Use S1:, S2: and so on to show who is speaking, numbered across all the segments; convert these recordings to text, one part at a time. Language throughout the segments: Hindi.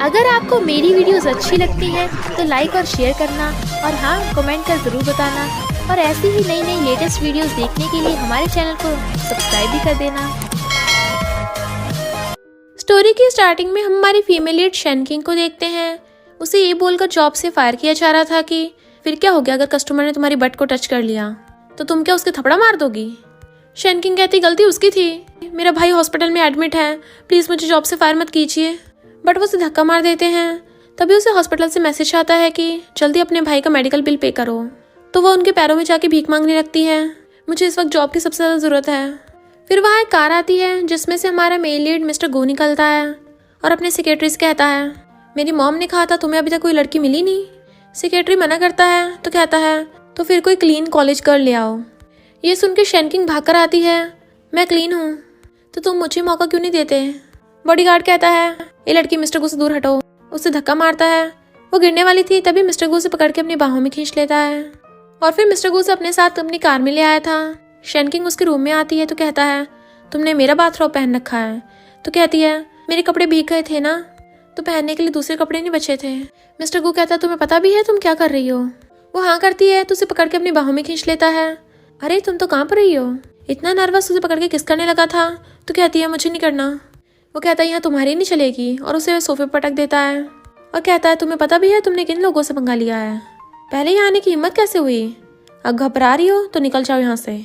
S1: अगर आपको मेरी वीडियोस अच्छी लगती हैं तो लाइक और शेयर करना, और हाँ, कमेंट कर ज़रूर बताना। और ऐसी ही नई नई लेटेस्ट वीडियोस देखने के लिए हमारे चैनल को सब्सक्राइब भी कर देना। स्टोरी की स्टार्टिंग में हम हमारी फीमेल लीड शेनकिंग को देखते हैं। उसे ये बोलकर जॉब से फायर किया जा रहा था कि फिर क्या हो गया अगर कस्टमर ने तुम्हारी बट को टच कर लिया तो तुम क्या उसके थपड़ा मार दोगी। शेनकिंग कहती गलती उसकी थी, मेरा भाई हॉस्पिटल में एडमिट है, प्लीज़ मुझे जॉब से फायर मत कीजिए। बट वो उसे धक्का मार देते हैं। तभी उसे हॉस्पिटल से मैसेज आता है कि जल्दी अपने भाई का मेडिकल बिल पे करो। तो वो उनके पैरों में जाके भीख मांगने लगती है, मुझे इस वक्त जॉब की सबसे ज़्यादा ज़रूरत है। फिर वहाँ एक कार आती है जिसमें से हमारा मेल लीड मिस्टर गो निकलता है और अपने सेक्रेटरी से कहता है, मेरी मॉम ने कहा था तुम्हें अभी तक कोई लड़की मिली नहीं। सेक्रेटरी मना करता है तो कहता है तो फिर कोई क्लीन कॉलेज गर्ल ले आओ। ये सुन के शेनकिंग भाग कर आती है, मैं क्लीन हूँ तो तुम मुझे मौका क्यों नहीं देते। बॉडीगार्ड कहता है ये लड़की मिस्टर गो से दूर हटो। उसे धक्का मारता है, वो गिरने वाली थी तभी मिस्टर गो से पकड़ के अपनी बाहों में खींच लेता है और फिर मिस्टर गो से अपने साथ अपनी कार में ले आया था। शेनकिंग उसके रूम में आती है तो कहता है तुमने मेरा बाथरोब पहन रखा है। तो कहती है मेरे कपड़े भीग गए थे ना, तो पहनने के लिए दूसरे कपड़े नहीं बचे थे। मिस्टर गो कहता है तुम्हें पता भी है तुम क्या कर रही हो। वो हाँ करती है तो उसे पकड़ के अपनी बाहों में खींच लेता है। अरे तुम तो कहाँ पर रही हो, इतना नर्वस। उसे पकड़ के किस करने लगा था तो कहती है मुझे नहीं करना। वो कहता है यहाँ तुम्हारी नहीं चलेगी और उसे सोफे पर पटक देता है और कहता है तुम्हें पता भी है तुमने किन लोगों से पंगा लिया है, पहले यहाँ आने की हिम्मत कैसे हुई, अब घबरा रही हो तो निकल जाओ यहाँ से।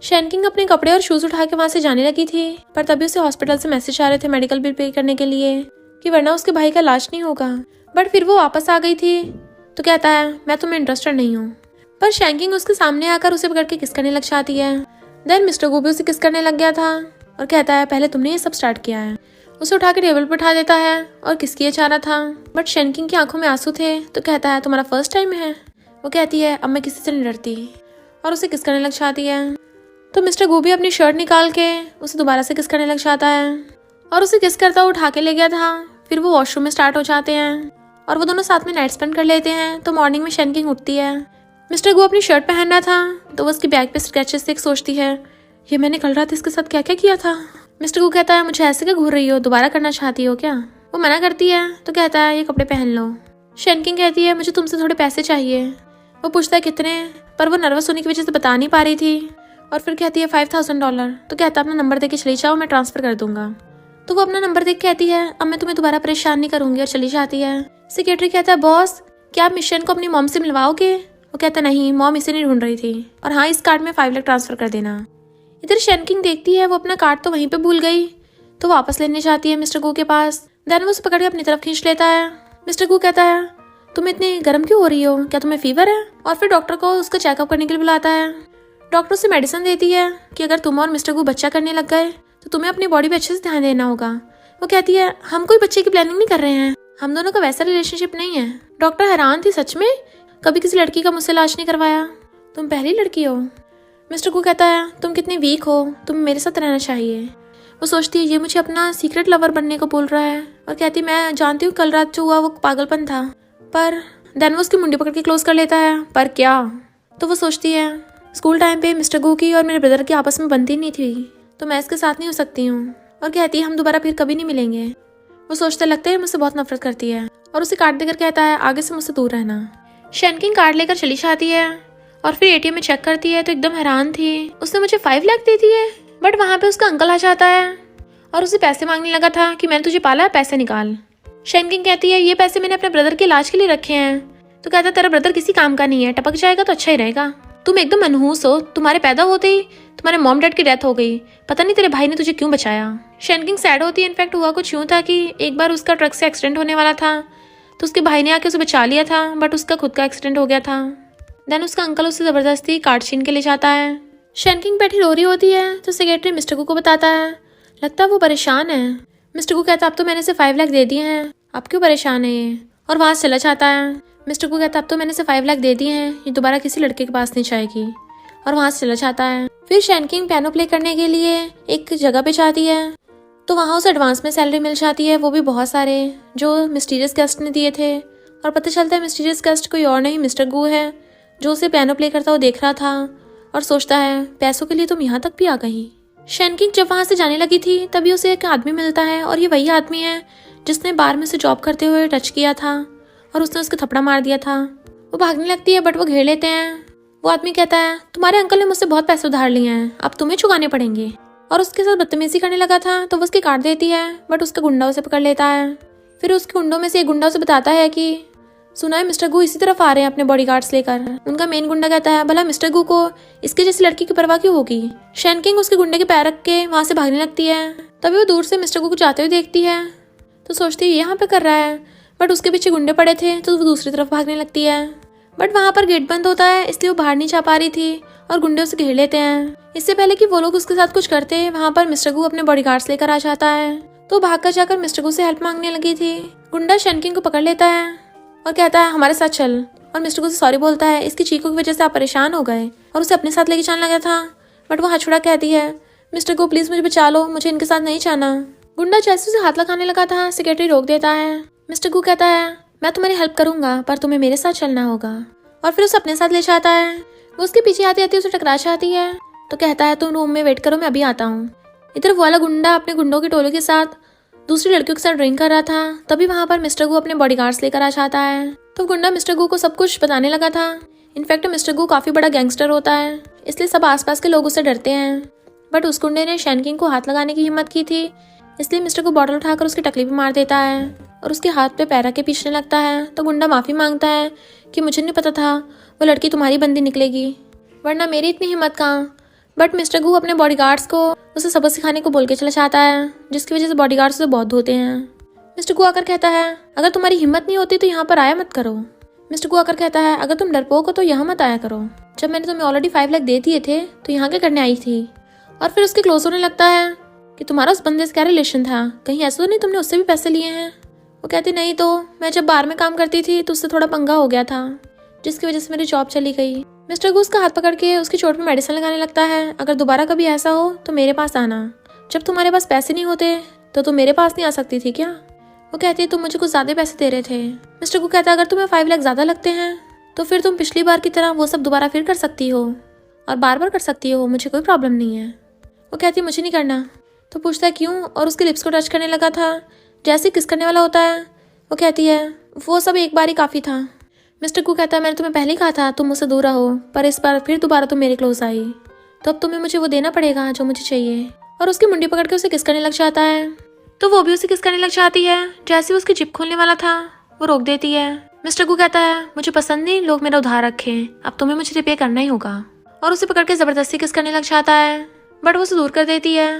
S1: शेनकिंग अपने कपड़े और शूज उठा के वहाँ से जाने लगी थी, पर तभी उसे हॉस्पिटल से मैसेज आ रहे थे मेडिकल बिल पे करने के लिए कि वरना उसके भाई का इलाज नहीं होगा। बट फिर वो वापस आ गई थी तो कहता है मैं तुम्हें इंटरेस्टेड नहीं हूँ। पर शेनकिंग उसके सामने आकर उसे पकड़ के किस करने लग जाती है। देन मिस्टर गो भी उसे किस करने लग गया था और कहता है पहले तुमने ये सब स्टार्ट किया है। उसे उठा के टेबल पर उठा देता है और किस किए जा रहा था। बट शेनकिंग की आंखों में आंसू थे तो कहता है तुम्हारा फर्स्ट टाइम है। वो कहती है अब मैं किसी से नहीं डरती और उसे किस करने लग जाती है। तो मिस्टर गो भी अपनी शर्ट निकाल के उसे दोबारा से किस करने लग जाता है और उसे किस करता उठा के ले गया था। फिर वो वॉशरूम में स्टार्ट हो जाते हैं और वो दोनों साथ में नाइट स्पेंड कर लेते हैं। तो मॉर्निंग में शेनकिंग उठती है, मिस्टर गो अपनी शर्ट पहन रहा था तो वो उसकी बैग पे स्क्रैचेस देख सोचती है ये मैंने कल रात इसके साथ क्या क्या किया था। मिस्टर गो कहता है मुझे ऐसे क्या घूर रही हो, दोबारा करना चाहती हो क्या। वो मना करती है तो कहता है ये कपड़े पहन लो। शेनकिंग कहती है मुझे तुमसे थोड़े पैसे चाहिए। वो पूछता है कितने, पर वो नर्वस होने की वजह से बता नहीं पा रही थी और फिर कहती है $5000। तो कहता है अपना नंबर दे के चली जाओ, मैं ट्रांसफर कर दूंगा। तो वो अपना नंबर देख कहती है अब मैं तुम्हें दोबारा परेशान नहीं करूंगी और चली जाती है। सेक्रेटरी कहता है बॉस क्या आप मिशन को अपनी मॉम से मिलवाओगे। वो कहता नहीं, मॉम इसे नहीं ढूंढ रही थी, और हाँ इस कार्ड में 5 लाख ट्रांसफर कर देना। इधर शेनकिंग देखती है वो अपना कार्ड तो वहीं पे भूल गई, तो वापस लेने जाती है मिस्टर गो के पास। देन वो उसे पकड़ के अपनी तरफ खींच लेता है। मिस्टर गो कहता है तुम इतनी गर्म क्यों हो रही हो, क्या तुम्हें फीवर है। और फिर डॉक्टर को उसका चेकअप करने के लिए बुलाता है। डॉक्टर उसे मेडिसिन देती है कि अगर तुम और मिस्टर गो बच्चा करने लग गए तो तुम्हें अपनी बॉडी पे अच्छे से ध्यान देना होगा। वो कहती है हम कोई बच्चे की प्लानिंग नहीं कर रहे हैं, हम दोनों का वैसा रिलेशनशिप नहीं है। डॉक्टर हैरान थी, सच में कभी किसी लड़की का मुझसे इलाज नहीं करवाया, तुम पहली लड़की हो। मिस्टर गो कहता है तुम कितनी वीक हो, तुम्हें मेरे साथ रहना चाहिए। वो सोचती है ये मुझे अपना सीक्रेट लवर बनने को बोल रहा है और कहती मैं जानती हूँ कल रात जो हुआ वो पागलपन था। पर देन वो उसकी मुंडी पकड़ के क्लोज कर लेता है, पर क्या। तो वो सोचती है स्कूल टाइम पे मिस्टर गो की और मेरे ब्रदर की आपस में बनती नहीं थी तो मैं इसके साथ नहीं हो सकती हूँ, और कहती है हम दोबारा फिर कभी नहीं मिलेंगे। वो सोचता लगता है मुझसे बहुत नफरत करती है और उसे कार्ड देकर कहता है आगे से मुझसे दूर रहना। शेनकिंग कार्ड लेकर चली जाती है और फिर एटीएम में चेक करती है तो एकदम हैरान थी, उसने मुझे 5 लाख दे दिए। बट वहाँ पे उसका अंकल आ जाता है और उसे पैसे मांगने लगा था कि मैंने तुझे पाला है, पैसे निकाल। शेनकिंग कहती है ये पैसे मैंने अपने ब्रदर के इलाज के लिए रखे हैं। तो कहता है तेरा ब्रदर किसी काम का नहीं है, टपक जाएगा तो अच्छा ही रहेगा। तुम एकदम मनहूस हो, तुम्हारे पैदा होते ही तुम्हारे मॉम डैड की डेथ हो गई, पता नहीं तेरे भाई ने तुझे क्यों बचाया। शेनकिंग सैड होती है। इनफैक्ट हुआ कुछ यूँ था कि एक बार उसका ट्रक से एक्सीडेंट होने वाला था तो उसके भाई ने आके उसे बचा लिया था, बट उसका खुद का एक्सीडेंट हो गया था। देन उसका अंकल उसे जबरदस्ती कार्ड छीन के ले जाता है। शेनकिंग बैठी रो रही होती है तो सेक्रेटरी मिस्टर गो को बताता है, लगता है वो परेशान है। मिस्टर गो कहता अब तो मैंने इसे 5 लाख दे दिए हैं, अब क्यों परेशान है ये, और वहाँ से चला जाता है। मिस्टर गो कहता अब तो मैंने इसे 5 लाख दे दिए हैं, ये दोबारा किसी लड़के के पास नहीं जाएगी, और वहाँ से चला जाता है। फिर शेनकिंग पियानो प्ले करने के लिए एक जगह पे जाती है तो वहाँ उसे एडवांस में सैलरी मिल जाती है, वो भी बहुत सारे जो मिस्टीरियस गेस्ट ने दिए थे। और पता चलता है मिस्टीरियस गेस्ट कोई और नहीं मिस्टर गो है जो उसे पियानो प्ले करता हुआ देख रहा था और सोचता है पैसों के लिए तुम यहाँ तक भी आ गई। शेनकिंग जब वहाँ से जाने लगी थी तभी उसे एक आदमी मिलता है और ये वही आदमी है जिसने बार में से जॉब करते हुए टच किया था और उसने उसके थप्पड़ा मार दिया था। वो भागने लगती है बट वो घेर लेते हैं। वो आदमी कहता है तुम्हारे अंकल ने मुझसे बहुत पैसे उधार लिए हैं, अब तुम्हें चुकाने पड़ेंगे, और उसके साथ बदतमीजी करने लगा था तो वो उसकी काट देती है बट उसका गुंडा उसे पकड़ लेता है। फिर उसके गुंडों में से एक गुंडा उसे बताता है कि सुना है मिस्टर गू इसी तरफ आ रहे हैं अपने बॉडीगार्ड्स लेकर। उनका मेन गुंडा कहता है भला मिस्टर गू को इसके जैसी लड़की की परवाह क्यों होगी। शैन किंग उसके गुंडे के पैर रख के वहां से भागने लगती है। तभी वो दूर से मिस्टर गू को जाते हुए देखती है तो सोचती है ये यहाँ पे कर रहा है, बट उसके पीछे गुंडे पड़े थे तो वो दूसरी तरफ भागने लगती है। बट वहाँ पर गेट बंद होता है इसलिए वो बाहर नहीं जा पा रही थी और गुंडे उसे घेर लेते हैं। इससे पहले कि वो लोग उसके साथ कुछ करते वहाँ पर मिस्टर गू अपने बॉडीगार्ड्स लेकर आ जाता है तो भागकर जाकर मिस्टर गू से हेल्प मांगने लगी थी। गुंडा शैन किंग को पकड़ लेता है और कहता है हमारे साथ चल, और मिस्टर गू से सॉरी बोलता है इसकी चीखों की वजह से आप परेशान हो गए और उसे अपने साथ लेके जाने लगा था। बट वो हाथ छुड़ा कहती है मिस्टर गू प्लीज मुझे बचा लो, मुझे इनके साथ नहीं जाना। गुंडा जैसे उसे हाथ लगाने लगा था सेक्रेटरी रोक देता है। मिस्टर गू कहता है मैं तुम्हारी हेल्प करूंगा पर तुम्हें मेरे साथ चलना होगा, और फिर उसे अपने साथ ले जाता है। वो उसके पीछे आती आती उसे टकरा जाती है तो कहता है तुम रूम में वेट करो मैं अभी आता हूँ। इधर वो वाला गुंडा अपने गुंडों के टोले के साथ दूसरी लड़कियों के साथ ड्रिंक कर रहा था। तभी वहाँ पर मिस्टर गू अपने बॉडीगार्ड्स लेकर आ जाता है तो गुंडा मिस्टर गू को सब कुछ बताने लगा था। इनफैक्ट मिस्टर गू काफी बड़ा गैंगस्टर होता है इसलिए सब आसपास के लोग उससे डरते हैं। बट उस गुंडे ने शैन किंग को हाथ लगाने की हिम्मत की थी इसलिए मिस्टर को बॉटल उठाकर उसकी टकली पे मार देता है और उसके हाथ पे पैर के पीछने लगता है। तो गुंडा माफी मांगता है कि मुझे नहीं पता था वो लड़की तुम्हारी बंदी निकलेगी, वरना मेरी इतनी हिम्मत कहाँ। बट मिस्टर गू अपने बॉडीगार्ड्स को उसे सबक सिखाने को बोल के चला जाता है जिसकी वजह से बॉडीगार्ड्स उसे बहुत धोते हैं। मिस्टर गू आकर कहता है अगर तुम्हारी हिम्मत नहीं होती तो यहाँ पर आया मत करो। मिस्टर गू आकर कहता है अगर तुम डरपोक हो तो यहाँ मत आया करो, जब मैंने तुम्हें ऑलरेडी 5 लाख दे दिए थे तो यहाँ क्या करने आई थी। और फिर उसके क्लोज होने लगता है कि तुम्हारा उस बंदे से क्या रिलेशन था, कहीं ऐसा तो नहीं तुमने उससे भी पैसे लिए हैं। वो कहती नहीं तो मैं जब बार में काम करती थी तो उससे थोड़ा पंगा हो गया था जिसकी वजह से मेरी जॉब चली गई। मिस्टर गू उसका हाथ पकड़ के उसकी चोट में मेडिसिन लगाने लगता है अगर दोबारा कभी ऐसा हो तो मेरे पास आना, जब तुम्हारे पास पैसे नहीं होते तो तुम मेरे पास नहीं आ सकती थी क्या। वो कहती है तुम मुझे कुछ ज्यादा पैसे दे रहे थे। मिस्टर गू कहता है अगर तुम्हें 5 लाख ज्यादा लगते हैं तो फिर तुम पिछली बार की तरह वो सब दोबारा फिर कर सकती हो और बार बार कर सकती हो, मुझे कोई प्रॉब्लम नहीं है। वो कहती है मुझे नहीं करना। तो पूछता है क्यों, और उसके लिप्स को टच करने लगा था जैसे किस करने वाला होता है। वो कहती है वो सब एक बार ही काफी था। मिस्टर गू कहता है मैंने तुम्हें पहले ही कहा था तुम मुझसे दूर रहो, पर इस बार फिर दोबारा तुम मेरे क्लोज आई तो अब तुम्हें मुझे वो देना पड़ेगा जो मुझे चाहिए। और उसकी मुंडी पकड़ के उसे किस करने लग जाता है तो वो भी उसे किस करने लग जाती है। जैसे उसकी जिप खोलने वाला था वो रोक देती है। मिस्टर गू कहता है मुझे पसंद नहीं लोग मेरा उधार रखें, अब तुम्हें मुझे रिपेयर करना ही होगा, और उसे पकड़ के जबरदस्ती किस करने लग जाता है। बट वो उसे दूर कर देती है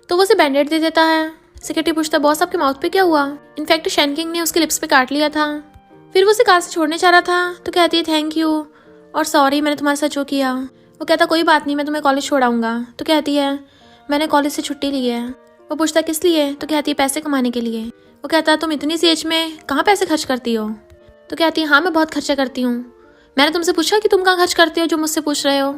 S1: तो वो उसे बैंडेड दे देता है। सेक्रेटरी पूछता बॉस आपके माउथ पे क्या हुआ। इनफैक्ट शैन किंग ने उसके लिप्स पे काट लिया था। फिर वो उसे कार से छोड़ने जा रहा था तो कहती है थैंक यू और सॉरी मैंने तुम्हारे साथ जो किया। वो कहता कोई बात नहीं मैं तुम्हें कॉलेज छोड़ाऊंगा। तो कहती है मैंने कॉलेज से छुट्टी ली है। वो पूछता किस लिए। तो कहती है पैसे कमाने के लिए। वो कहता तुम इतनी सी एज में कहाँ पैसे खर्च करती हो। तो कहती है हाँ मैं बहुत खर्चा करती हूँ, मैंने तुमसे पूछा कि तुम कहाँ खर्च करती हो जो मुझसे पूछ रहे हो।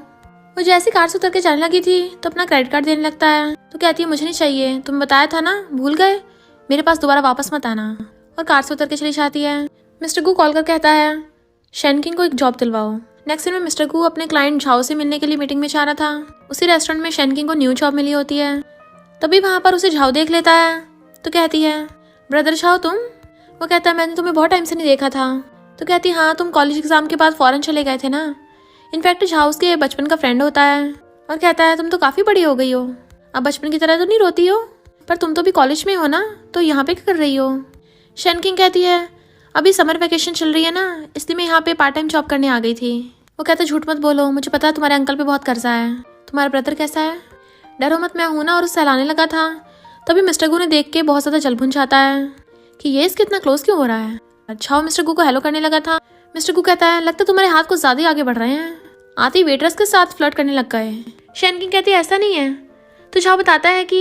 S1: वो जैसे कार से उतर के जाने लगी थी तो अपना क्रेडिट कार्ड देने लगता है। तो कहती है मुझे नहीं चाहिए, तुम बताया था ना भूल गए, मेरे पास दोबारा वापस मत आना, और कार से उतर के चली जाती है। मिस्टर गू कॉल कर कहता है शैन किंग को एक जॉब दिलवाओ। नेक्स्ट दिन में मिस्टर गू अपने क्लाइंट झाओ से मिलने के लिए मीटिंग में जा रहा था। उसी रेस्टोरेंट में शैन किंग को न्यू जॉब मिली होती है। तभी वहाँ पर उसे झाओ देख लेता है तो कहती है ब्रदर झाओ तुम। वो कहता है मैंने तुम्हें बहुत टाइम से नहीं देखा था। तो कहती हाँ तुम कॉलेज एग्जाम के बाद फॉरेन चले गए थे ना। इनफैक्ट झाओ उसके बचपन का फ्रेंड होता है और कहता है तुम तो काफी बड़ी हो गई हो, अब बचपन की तरह तो नहीं रोती हो, पर तुम तो भी कॉलेज में हो ना, तो यहाँ पे क्या कर रही हो। शैन किंग कहती है अभी समर वेकेशन चल रही है ना इसलिए मैं यहाँ पे पार्ट टाइम जॉब करने आ गई थी। वो कहता है झूठ मत बोलो, मुझे पता है तुम्हारे अंकल पे बहुत कर्जा है, तुम्हारा ब्रदर कैसा है। डरो मत मैं हूं ना, और उसे सहलाने लगा था। तभी मिस्टर गू ने देख के बहुत ज्यादा जल भुन जाता है कि ये इसके इतना क्लोज क्यों हो रहा है। अच्छा वो मिस्टर गू को हेलो करने लगा था। मिस्टर गू कहता है लगता तुम्हारे हाथ कुछ ज्यादा ही आगे बढ़ रहे हैं, आते ही वेटर्स के साथ फ्लर्ट करने लग गए। शैन किंग कहती है ऐसा नहीं है। तो झाओ बताता है कि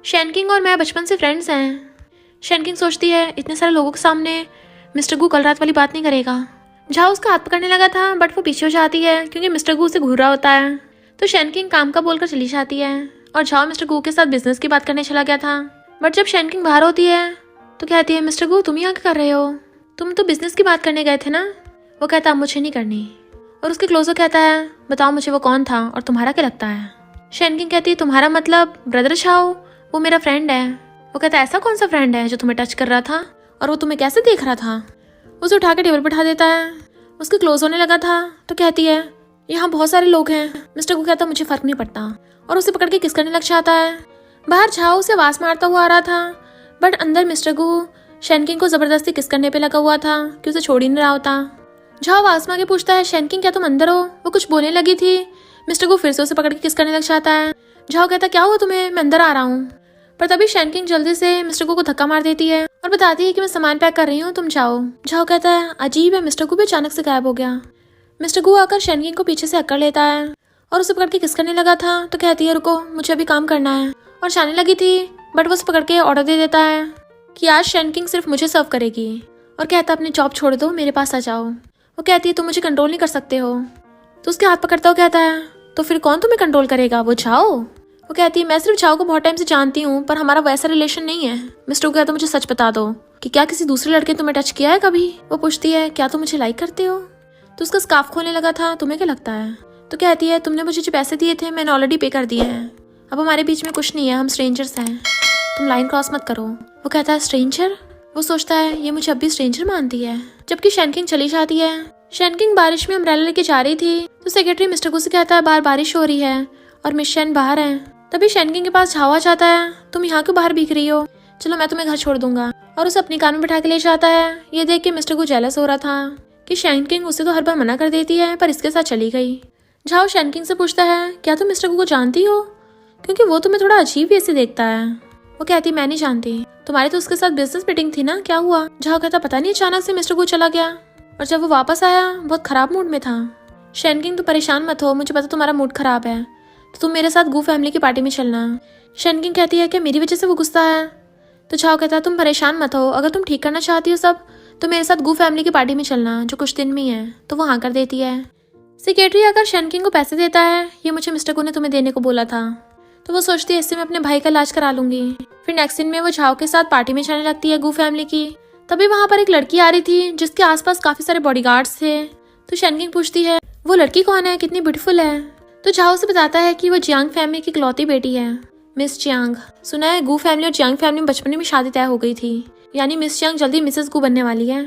S1: शैन किंग और मैं बचपन से फ्रेंड्स हैं। शैन किंग सोचती है इतने सारे लोगों के सामने मिस्टर गू कल रात वाली बात नहीं करेगा। झाओ उसका हाथ पकड़ने लगा था बट वो पीछे हो जाती है क्योंकि मिस्टर गू उसे घूर रहा होता है। तो शैन किंग काम का बोलकर चली जाती है और झाओ मिस्टर गू के साथ बिजनेस की बात करने चला गया था। बट जब शैन किंग बाहर होती है तो कहती है मिस्टर गू तुम यहाँ क्या कर रहे हो, तुम तो बिजनेस की बात करने गए थे ना। वो कहता मुझे नहीं करनी, और उसके क्लोजर कहता है बताओ मुझे वो कौन था और तुम्हारा क्या लगता है। शैन किंग कहती है तुम्हारा मतलब ब्रदर झाओ, वो मेरा फ्रेंड है। वो वो कहता है ऐसा कौन सा फ्रेंड है जो तुम्हें टच कर रहा था और वो तुम्हें कैसे देख रहा था। उसे उठा के टेबल पर बैठा देता है। उसके क्लोज होने लगा था तो कहती है यहाँ बहुत सारे लोग हैं। मिस्टर गू कहता मुझे फर्क नहीं पड़ता और उसे पकड़ के किस करने लग जाता है। बाहर झाओ उसे आवाज मारता हुआ आ रहा था, बट अंदर मिस्टर गू शैनकिंग को जबरदस्ती किस करने पे लगा हुआ था कि उसे छोड़ ही नहीं रहा होता। झाओ आवाज मार के पूछता है शैनकिंग क्या तुम अंदर हो। वो कुछ बोलने लगी थी। मिस्टर गू फिर से उसे पकड़ के किस करने लग जाता है। झाओ कहता क्या हुआ तुम्हें, मैं अंदर आ रहा हूँ। पर तभी शैनकिंग जल्दी से मिस्टर गू को धक्का मार देती है और बताती है कि मैं सामान पैक कर रही हूँ, तुम जाओ। झाओ कहता है अजीब है, मिस्टर गू भी अचानक से गायब हो गया। मिस्टर गू आकर शैनकिंग को पीछे से अक्कर लेता है और उसे पकड़ के किस करने लगा था तो कहती है रुको मुझे अभी काम करना है, और जाने लगी थी बट वो उसे पकड़ के ऑर्डर दे देता है कि आज शैनकिंग सिर्फ मुझे सर्व करेगी और कहता अपनी जॉब छोड़ दो, मेरे पास आ जाओ। वो कहती है तुम मुझे कंट्रोल नहीं कर सकते हो। तो उसके हाथ पकड़ता हुआ कहता है तो फिर कौन तुम्हें कंट्रोल करेगा, वो झाओ। वो कहती है मैं सिर्फ झाओ को बहुत टाइम से जानती हूँ पर हमारा वैसा रिलेशन नहीं है। मिस्टर कहता मुझे सच बता दो कि क्या किसी दूसरे लड़के तुम्हें टच किया है कभी। वो पूछती है क्या तुम मुझे लाइक करते हो। तो उसका स्कार्फ खोलने लगा था, तुम्हें क्या लगता है। तो कहती है तुमने मुझे जो पैसे दिए थे मैंने ऑलरेडी पे कर दिए हैं, अब हमारे बीच में कुछ नहीं है, हम स्ट्रेंजर्स हैं, तुम लाइन क्रॉस मत करो। वो कहता है स्ट्रेंजर। वो सोचता है ये मुझे अब भी स्ट्रेंजर मानती है। जबकि शैनकिंग चली जाती है। शैनकिंग बारिश में अम्ब्रेला लेके जा रही थी तो सेक्रेटरी मिस्टर गू से कहता है बाहर बारिश हो रही है और मिस शैन बाहर है। तभी शैनकिंग के पास झाओ आ जाता है, तुम यहाँ क्यों बाहर भीग रही हो, चलो मैं तुम्हें घर छोड़ दूंगा, और उसे अपनी कार में बैठा के ले जाता है। ये देख के मिस्टर गू जेलस हो रहा था कि शैनकिंग उसे तो हर बार मना कर देती है पर इसके साथ चली गई। झाओ शैनकिंग से पूछता है क्या तुम मिस्टर गू को जानती हो, क्योंकि वो तुम्हें थोड़ा अजीब ऐसे देखता है। वो कहती मैं नहीं जानती, तुम्हारी तो उसके साथ बिजनेस मीटिंग थी ना, क्या हुआ। झाओ कहता पता नहीं अचानक से मिस्टर गू चला गया और जब वो वापस आया बहुत खराब मूड में था। शैनकिंग तुम परेशान मत हो, मुझे पता तुम्हारा मूड खराब है तो तुम मेरे साथ गू फैमिली की पार्टी में चलना। शैनकिंग कहती है क्या मेरी वजह से वो गुस्सा है। तो झाओ कहता है तुम परेशान मत हो, अगर तुम ठीक करना चाहती हो सब तो मेरे साथ गू फैमिली की पार्टी में चलना जो कुछ दिन में ही है। तो वो हाँ कर देती है। सेक्रेटरी आकर शैनकिंग को पैसे देता है, ये मुझे मिस्टर गू ने तुम्हें देने को बोला था। तो वो सोचती है इससे मैं अपने भाई का इलाज करा लूंगी। फिर नेक्स्ट दिन में वो झाओ के साथ पार्टी में जाने लगती है गू फैमिली की। तभी वहां पर एक लड़की आ रही थी जिसके आसपास काफी सारे बॉडीगार्ड्स थे। तो शैनकिंग पूछती है वो लड़की कौन है, कितनी ब्यूटीफुल है। तो झाओ से बताता है कि वो जियांग फैमिली की इकलौती बेटी है, मिस जियांग। सुना है गू फैमिली और जियांग फैमिली में बचपन में शादी तय हो गई थी, यानी मिस जियांग जल्दी मिसेस गू बनने वाली है।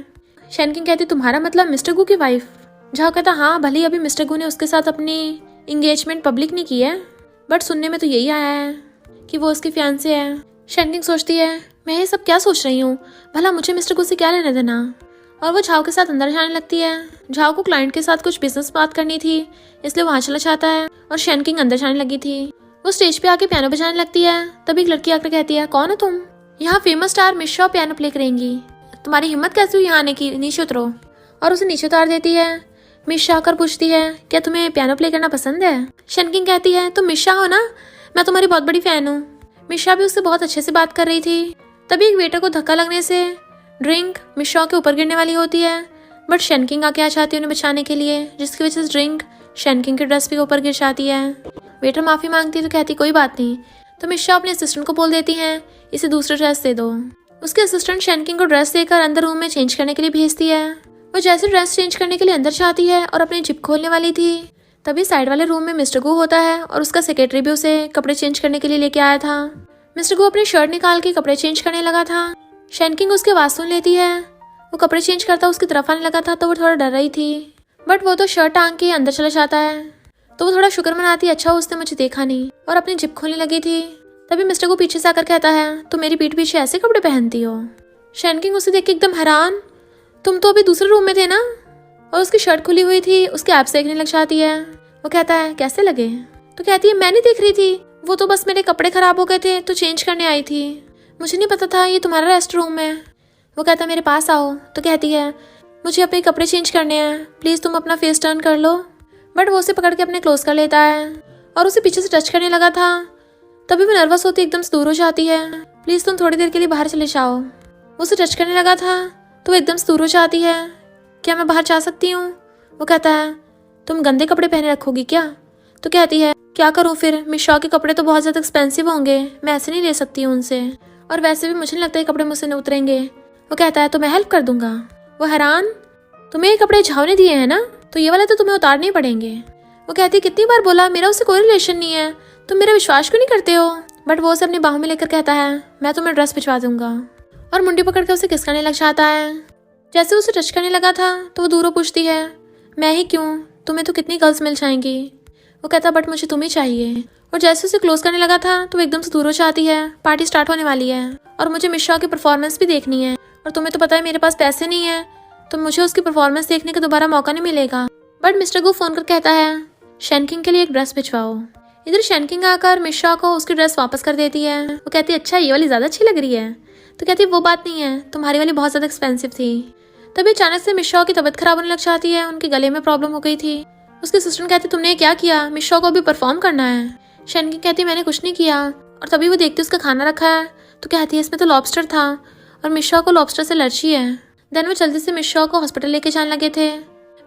S1: शैनकिंग कहती तुम्हारा मतलब मिस्टर गू की वाइफ। झाओ कहता हाँ भले ही अभी मिस्टर गू ने उसके साथ अपनी एंगेजमेंट पब्लिक नहीं की है बट सुनने में तो यही आया है कि वो उसकी फियांसे है। शैनकिंग सोचती है मैं ये सब क्या सोच रही हूँ, भला मुझे मिस्टर गू से क्या लेना देना। और वो झाओ के साथ अंदर जाने लगती है। झाओ को क्लाइंट के साथ कुछ बिजनेस बात करनी थी इसलिए वहां चला जाता है और शैनकिंग अंदर जाने लगी थी। वो स्टेज पे आके पियानो बजाने लगती है। तभी एक लड़की आकर कहती है कौन हो तुम, यहाँ famous star miss Shaw piano play करेंगी, तुम्हारी हिम्मत कैसे हुई यहाँ आने की, नीचे उतरो। और उसे नीचे उतार देती है। मिस शॉ आकर पूछती है क्या तुम्हें पियानो प्ले करना पसंद है। शैनकिंग कहती है तुम मिस शॉ हो ना, मैं तुम्हारी बहुत बड़ी फैन हूँ। मिस शॉ भी उससे बहुत अच्छे से बात कर रही थी। तभी एक वेटर को धक्का लगने से ड्रिंक मिस शॉ के ऊपर गिरने वाली होती है बट शैनकिंग आके आ जाती है उन्हें बचाने के लिए, जिसकी वजह से ड्रिंक शैनकिंग के ड्रेस पे ऊपर गिर जाती है। वेटर माफी मांगती है तो कहती कोई बात नहीं। तो मिस शॉ अपने असिस्टेंट को बोल देती हैं इसे दूसरा ड्रेस दे दो। उसके असिस्टेंट शैनकिंग को ड्रेस देकर अंदर रूम में चेंज करने के लिए भेजती है। वो जैसे ड्रेस चेंज करने के लिए अंदर जाती है और अपनी जिप खोलने वाली थी तभी साइड वाले रूम में मिस्टर गू होता है और उसका सेक्रेटरी भी उसे कपड़े चेंज करने के लिए लेके आया था। मिस्टर गू अपनी शर्ट निकाल के कपड़े चेंज करने लगा था। शैनकिंग उसकी आवाज सुन लेती है। वो कपड़े चेंज करता उसकी तरफ आने लगा था तो वो थोड़ा डर रही थी बट वो तो शर्ट टांग के अंदर चला जाता है। तो वो थोड़ा शुक्र मनाती अच्छा उसने मुझे देखा नहीं और अपनी जिप खोलने लगी थी। तभी मिस्टर को पीछे से आकर कहता है तुम मेरी पीठ पीछे ऐसे कपड़े पहनती हो। शैनकिंग उसे देख के एकदम हैरान, तुम तो अभी दूसरे रूम में थे ना। और उसकी शर्ट खुली हुई थी, उसके ऐप देखने लग जाती है। वो कहता है कैसे लगे। तो कहती है मैं नहीं देख रही थी, वो तो बस मेरे कपड़े खराब हो गए थे तो चेंज करने आई थी, मुझे नहीं पता था ये तुम्हारा रेस्ट रूम है। वो कहता है मेरे पास आओ। तो कहती है मुझे अपने कपड़े चेंज करने हैं, प्लीज़ तुम अपना फेस टर्न कर लो। बट वो उसे पकड़ के अपने क्लोज कर लेता है और उसे पीछे से टच करने लगा था। तभी वो नर्वस होती एकदम से दूर हो जाती है, प्लीज़ तुम थोड़ी देर के लिए बाहर चले जाओ। वो उसे टच करने लगा था तो वो एकदम से दूर हो जाती है, क्या मैं बाहर जा सकती हूँ। वो कहता है तुम गंदे कपड़े पहने रखोगी क्या। तो कहती है क्या करूँ फिर, मिस शॉ के कपड़े तो बहुत ज़्यादा एक्सपेंसिव होंगे, मैं ऐसे नहीं ले सकती हूँ उनसे, और वैसे भी मुझे नहीं लगता ये कपड़े मुझसे नहीं उतरेंगे। वो कहता है तो मैं हेल्प कर दूंगा। वो हैरान, तुम्हें ये कपड़े झाओ ने दिए हैं ना, तो ये वाले तो तुम्हें उतारने ही पड़ेंगे। वो कहती है कितनी बार बोला मेरा उससे कोई रिलेशन नहीं है, तुम मेरा विश्वास क्यों नहीं करते हो। बट वो उसे अपनी बाहों में लेकर कहता है मैं तुम्हें ड्रेस भिजवा दूंगा, और मुंडी पकड़ के उसे किस करने लग जाता है। जैसे उसे टच करने लगा था तो वो दूरों पूछती है मैं ही क्यों, तुम्हें तो कितनी गर्ल्स मिल जाएंगी। वो कहता बट मुझे तुम ही चाहिए। और जैसे उसे क्लोज करने लगा था तो वो एकदम से दूर हो जाती है। पार्टी स्टार्ट होने वाली है और मुझे मिश्रा की परफॉर्मेंस भी देखनी है, और तुम्हें तो पता है मेरे पास पैसे नहीं है, तो मुझे उसकी परफॉर्मेंस देखने का दोबारा मौका नहीं मिलेगा। बट मिस्टर गू फोन कर कहता है शैनकिंग के लिए एक ड्रेस भिजवाओ। इधर शैनकिंग आकर मिश्रा को उसकी ड्रेस वापस कर देती है। वो कहती है अच्छा ये वाली ज़्यादा अच्छी लग रही है। तो कहती है वो बात नहीं है, तुम्हारी वाली बहुत ज़्यादा एक्सपेंसिव थी। तभी अचानक से मिश्रा की तबीयत खराब होने लग जाती है, उनके गले में प्रॉब्लम हो गई थी। उसके सिस्टर कहती तुमने क्या किया, मिश्रा को अभी परफॉर्म करना है। शैनकिंग कहती मैंने कुछ नहीं किया। और तभी वो देखती उसका खाना रखा है तो कहती है इसमें तो लॉबस्टर था और मिश्रा को लॉबस्टर से एलर्जी है। देन वो जल्दी से मिश्रा को हॉस्पिटल लेके जाने लगे थे।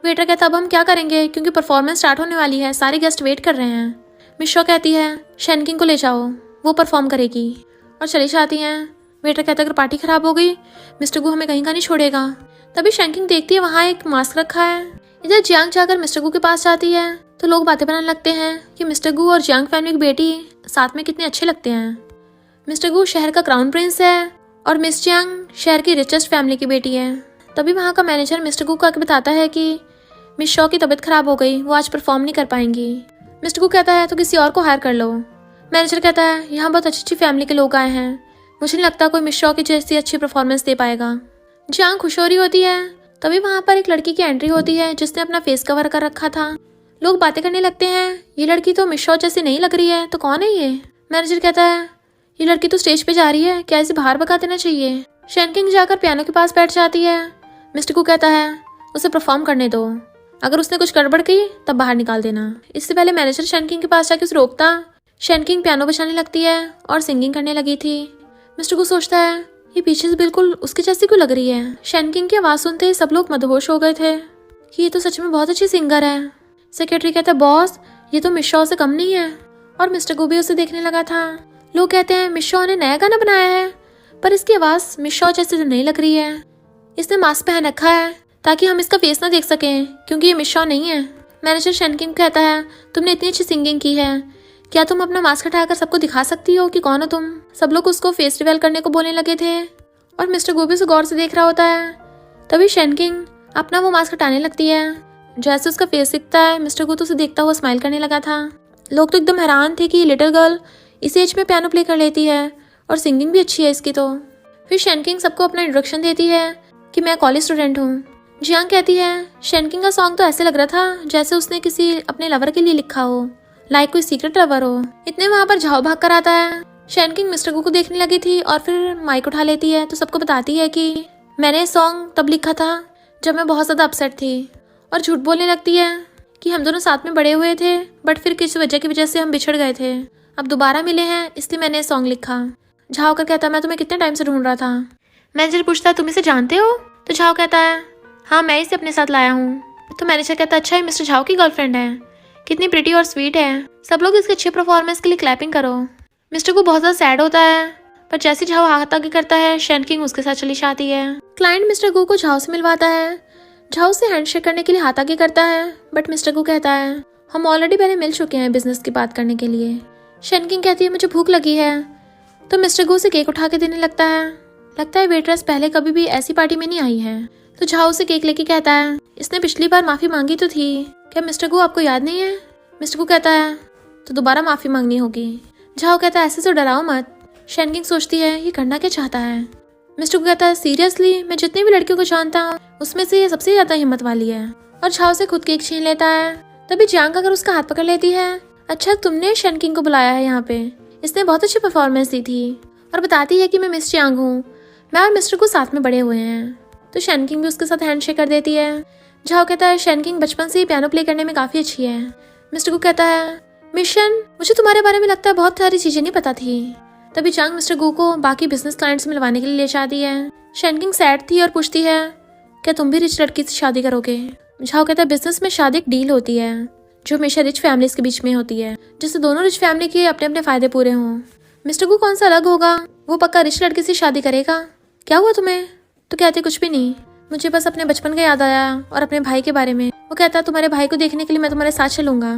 S1: वेटर कहता अब हम क्या करेंगे क्योंकि परफॉर्मेंस स्टार्ट होने वाली है, सारे गेस्ट वेट कर रहे हैं। मिश्रा कहती है शैनकिंग को ले जाओ, वो परफॉर्म करेगी, और चली जाती हैं। वेटर कहता अगर पार्टी खराब हो गई मिस्टर गू हमें कहीं का नहीं छोड़ेगा। तभी शैनकिंग देखती है वहाँ एक मास्क रखा है। इधर जियांग जाकर मिस्टर गू के पास जाती है तो लोग बातें बनाने लगते हैं कि मिस्टर गू और जियांग फैमिली की बेटी साथ में कितने अच्छे लगते हैं। मिस्टर गू शहर का क्राउन प्रिंस है और मिस जियांग शहर की रिचेस्ट फैमिली की बेटी है। तभी वहाँ का मैनेजर मिस्टर गू को आके बताता है कि मिस शॉ की तबीयत खराब हो गई, वो आज परफॉर्म नहीं कर पाएंगी। मिस्टर गू कहता है तो किसी और को हायर कर लो। मैनेजर कहता है यहाँ बहुत अच्छी अच्छी फैमिली के लोग आए हैं, मुझे नहीं लगता कोई मिस शॉ की जैसी अच्छी परफॉर्मेंस दे पाएगा। जियांग खुश हो रही होती है। तभी वहाँ पर एक लड़की की एंट्री होती है जिसने अपना फेस कवर कर रखा था। लोग बातें करने लगते हैं ये लड़की तो मिस शॉ जैसी नहीं लग रही है, तो कौन है ये। मैनेजर कहता है ये लड़की तो स्टेज पे जा रही है, क्या इसे बाहर भगा देना चाहिए। शैनकिंग जाकर पियानो के पास बैठ जाती है। मिस्टर गू कहता है उसे परफॉर्म करने दो, अगर उसने कुछ गड़बड़ की तब बाहर निकाल देना। इससे पहले मैनेजर शैनकिंग के पास जाके उसे रोकता। शैनकिंग पियानो बजाने लगती है और सिंगिंग करने लगी थी। मिस्टर गू सोचता है ये पीछे से बिल्कुल उसके जैसी क्यों लग रही है। शैनकिंग की आवाज़ सुनते ही सब लोग मदहोश हो गए थे कि ये तो सच में बहुत अच्छी सिंगर है। सेक्रेटरी कहता है बॉस ये तो मिस शॉ से कम नहीं है, और मिस्टर गू भी उसे देखने लगा था। लोग कहते हैं मिस शॉ ने नया गाना बनाया है, पर इसकी आवाज़ मिस शॉ जैसी तो नहीं लग रही है। इसने मास्क पहन रखा है ताकि हम इसका फेस ना देख सकें क्योंकि ये मिस शॉ नहीं है। मैनेजर शैनकिंग कहता है तुमने इतनी अच्छी सिंगिंग की है, क्या तुम अपना मास्क हटाकर सबको दिखा सकती हो कि कौन हो तुम। सब लोग उसको फेस रिवील करने को बोलने लगे थे और मिस्टर गू भी उसे गौर से देख रहा होता है। तभी शैनकिंग अपना वो मास्क हटाने लगती है। जैसे उसका फेस दिखता है मिस्टर गू तो उसे देखता हुआ स्माइल करने लगा था। लोग तो एकदम हैरान थे कि ये लिटिल गर्ल इस एज में पियानो प्ले कर लेती है और सिंगिंग भी अच्छी है इसकी। तो फिर शैनकिंग सबको अपना इंट्रोडक्शन देती है कि मैं कॉलेज स्टूडेंट हूँ। जियांग कहती है शैनकिंग का सॉन्ग तो ऐसे लग रहा था जैसे उसने किसी अपने लवर के लिए लिखा हो, लाइक कोई सीक्रेट लवर हो। इतने वहाँ पर झाव भाग कर आता है। शैनकिंग मिस्टर गू को देखने लगी थी और फिर माइक उठा लेती है तो सबको बताती है कि मैंने सॉन्ग तब लिखा था जब मैं बहुत ज़्यादा अपसेट थी, और झूठ बोलने लगती है कि हम दोनों साथ में बड़े हुए थे बट फिर किसी वजह की वजह से हम बिछड़ गए थे, अब दोबारा मिले हैं इसलिए मैंने सॉन्ग लिखा। झाव कर कहता मैं तुम्हें कितने टाइम से ढूंढ रहा था। मैनेजर पूछता है तुम इसे जानते हो, तो झाव कहता है हाँ मैं इसे अपने साथ लाया हूँ। तो मैनेजर कहता है अच्छा ये मिस्टर झाव की गर्लफ्रेंड है, कितनी प्रिटी और स्वीट है, सब लोग इसके अच्छे परफॉर्मेंस के लिए क्लैपिंग करो। मिस्टर को बहुत ज़्यादा सैड होता है, पर जैसे झाव हाथ आगे करता है शैनकिंग उसके साथ चली जाती है। क्लाइंट मिस्टर गू को झाव से मिलवाता है। झाव से हैंडशेक करने के लिए हाथ आगे करता है बट मिस्टर गू कहता है हम ऑलरेडी पहले मिल चुके हैं बिजनेस की बात करने के लिए। शैनकिंग कहती है मुझे भूख लगी है, तो मिस्टर गू से केक उठा के देने लगता है वेट्रेस पहले कभी भी ऐसी पार्टी में नहीं आई है। तो झाव से केक लेके कहता है इसने पिछली बार माफ़ी मांगी तो थी, क्या मिस्टर गू आपको याद नहीं है। मिस्टर गू कहता है तो दोबारा माफ़ी मांगनी होगी। झाव कहता है ऐसे तो डराओ मत। शैनकिंग सोचती है ये करना क्या चाहता है। मिस्टर गू कहता है सीरियसली मैं जितनी भी लड़कियों को जानता हूँ उसमें से ये सबसे ज़्यादा हिम्मत वाली है, और झाव से खुद केक छीन लेता है। तभी जियांग अगर उसका हाथ पकड़ लेती है अच्छा तुमने शैनकिंग को बुलाया है यहाँ पे, इसने बहुत अच्छी परफॉर्मेंस दी थी, और बताती है कि मैं मिस जियांग हूँ, मैं और मिस्टर को साथ में बड़े हुए हैं। तो शैनकिंग भी उसके साथ हैंडशेक कर देती है। झाव कहता है शैनकिंग बचपन से ही पियानो प्ले करने में काफ़ी अच्छी है। मिस्टर गू कहता है मिशन मुझे तुम्हारे बारे में लगता है बहुत सारी चीज़ें नहीं पता थी। तभी जियांग मिस्टर गू को बाकी बिजनेस क्लाइंट से मिलवाने के लिए ले जाती है। शैनकिंग सैड थी और पूछती है क्या तुम भी रिच लड़की से शादी करोगे। झाव कहता है बिजनेस में शादी एक डील होती है जो हमेशा रिच फैमिलीज के बीच में होती है, जिससे दोनों रिच फैमिली के अपने अपने फायदे पूरे हों। मिस्टर गू कौन सा अलग होगा, वो पक्का रिच लड़की से शादी करेगा। क्या हुआ तुम्हें। तो कहते कुछ भी नहीं, मुझे बस अपने बचपन का याद आया और अपने भाई के बारे में। वो कहता तुम्हारे भाई को देखने के लिए मैं तुम्हारे साथ चलूंगा।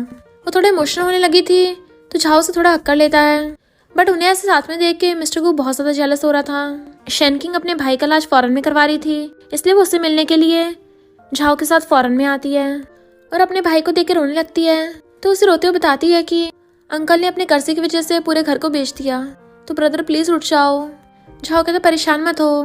S1: वो थोड़ा इमोशनल होने लगी थी तो झाव से थोड़ा हक कर लेता है बट उन्हें ऐसे साथ में देख के मिस्टर गू बहुत ज़्यादा जेलस हो रहा था। शैनकिंग अपने भाई का इलाज फॉरेन में करवा रही थी, इसलिए वो उससे मिलने के लिए झाओ के साथ फॉरेन में आती है और अपने भाई को देख के रोने लगती है। तो उसे रोते हुए बताती है कि अंकल ने अपने कर्जे की वजह से पूरे घर को बेच दिया, तो ब्रदर प्लीज़ उठ जाओ। झाओ कहता परेशान मत हो,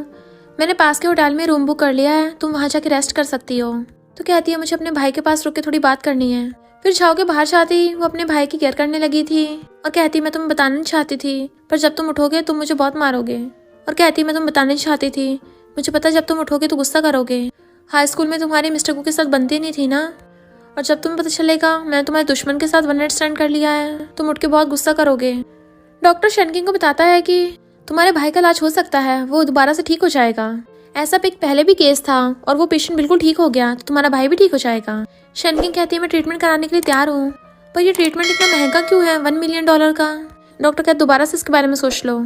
S1: मैंने पास के होटल में रूम बुक कर लिया है, तुम वहाँ जाके रेस्ट कर सकती हो। तो कहती है मुझे अपने भाई के पास रुक के थोड़ी बात करनी है। फिर झाओ के बाहर जाती वो अपने भाई की केयर करने लगी थी और कहती मैं तुम्हें बताना नहीं चाहती थी, पर जब तुम उठोगे तुम मुझे बहुत मारोगे। और कहती मैं तुम्हें बताना नहीं चाहती थी, मुझे पता जब तुम उठोगे तो गुस्सा करोगे। हाई स्कूल में तुम्हारी मिस्टर गू के साथ बनती नहीं थी ना, और जब तुम्हें पता चलेगा मैंने तुम्हारे दुश्मन के साथ वन नाइट स्टैंड कर लिया है, तुम उठ के बहुत गुस्सा करोगे। डॉक्टर शैनकिंग को बताता है कि तुम्हारे भाई का इलाज हो सकता है, वो दोबारा से ठीक हो जाएगा। ऐसा एक पहले भी केस था और वो पेशेंट बिल्कुल ठीक हो गया, तो तुम्हारा भाई भी ठीक हो जाएगा। शैनकिंग कहती है मैं ट्रीटमेंट कराने के लिए तैयार हूँ, पर ये ट्रीटमेंट इतना महंगा क्यों है, $1 मिलियन का। डॉक्टर कहते दोबारा से इसके बारे में सोच लो,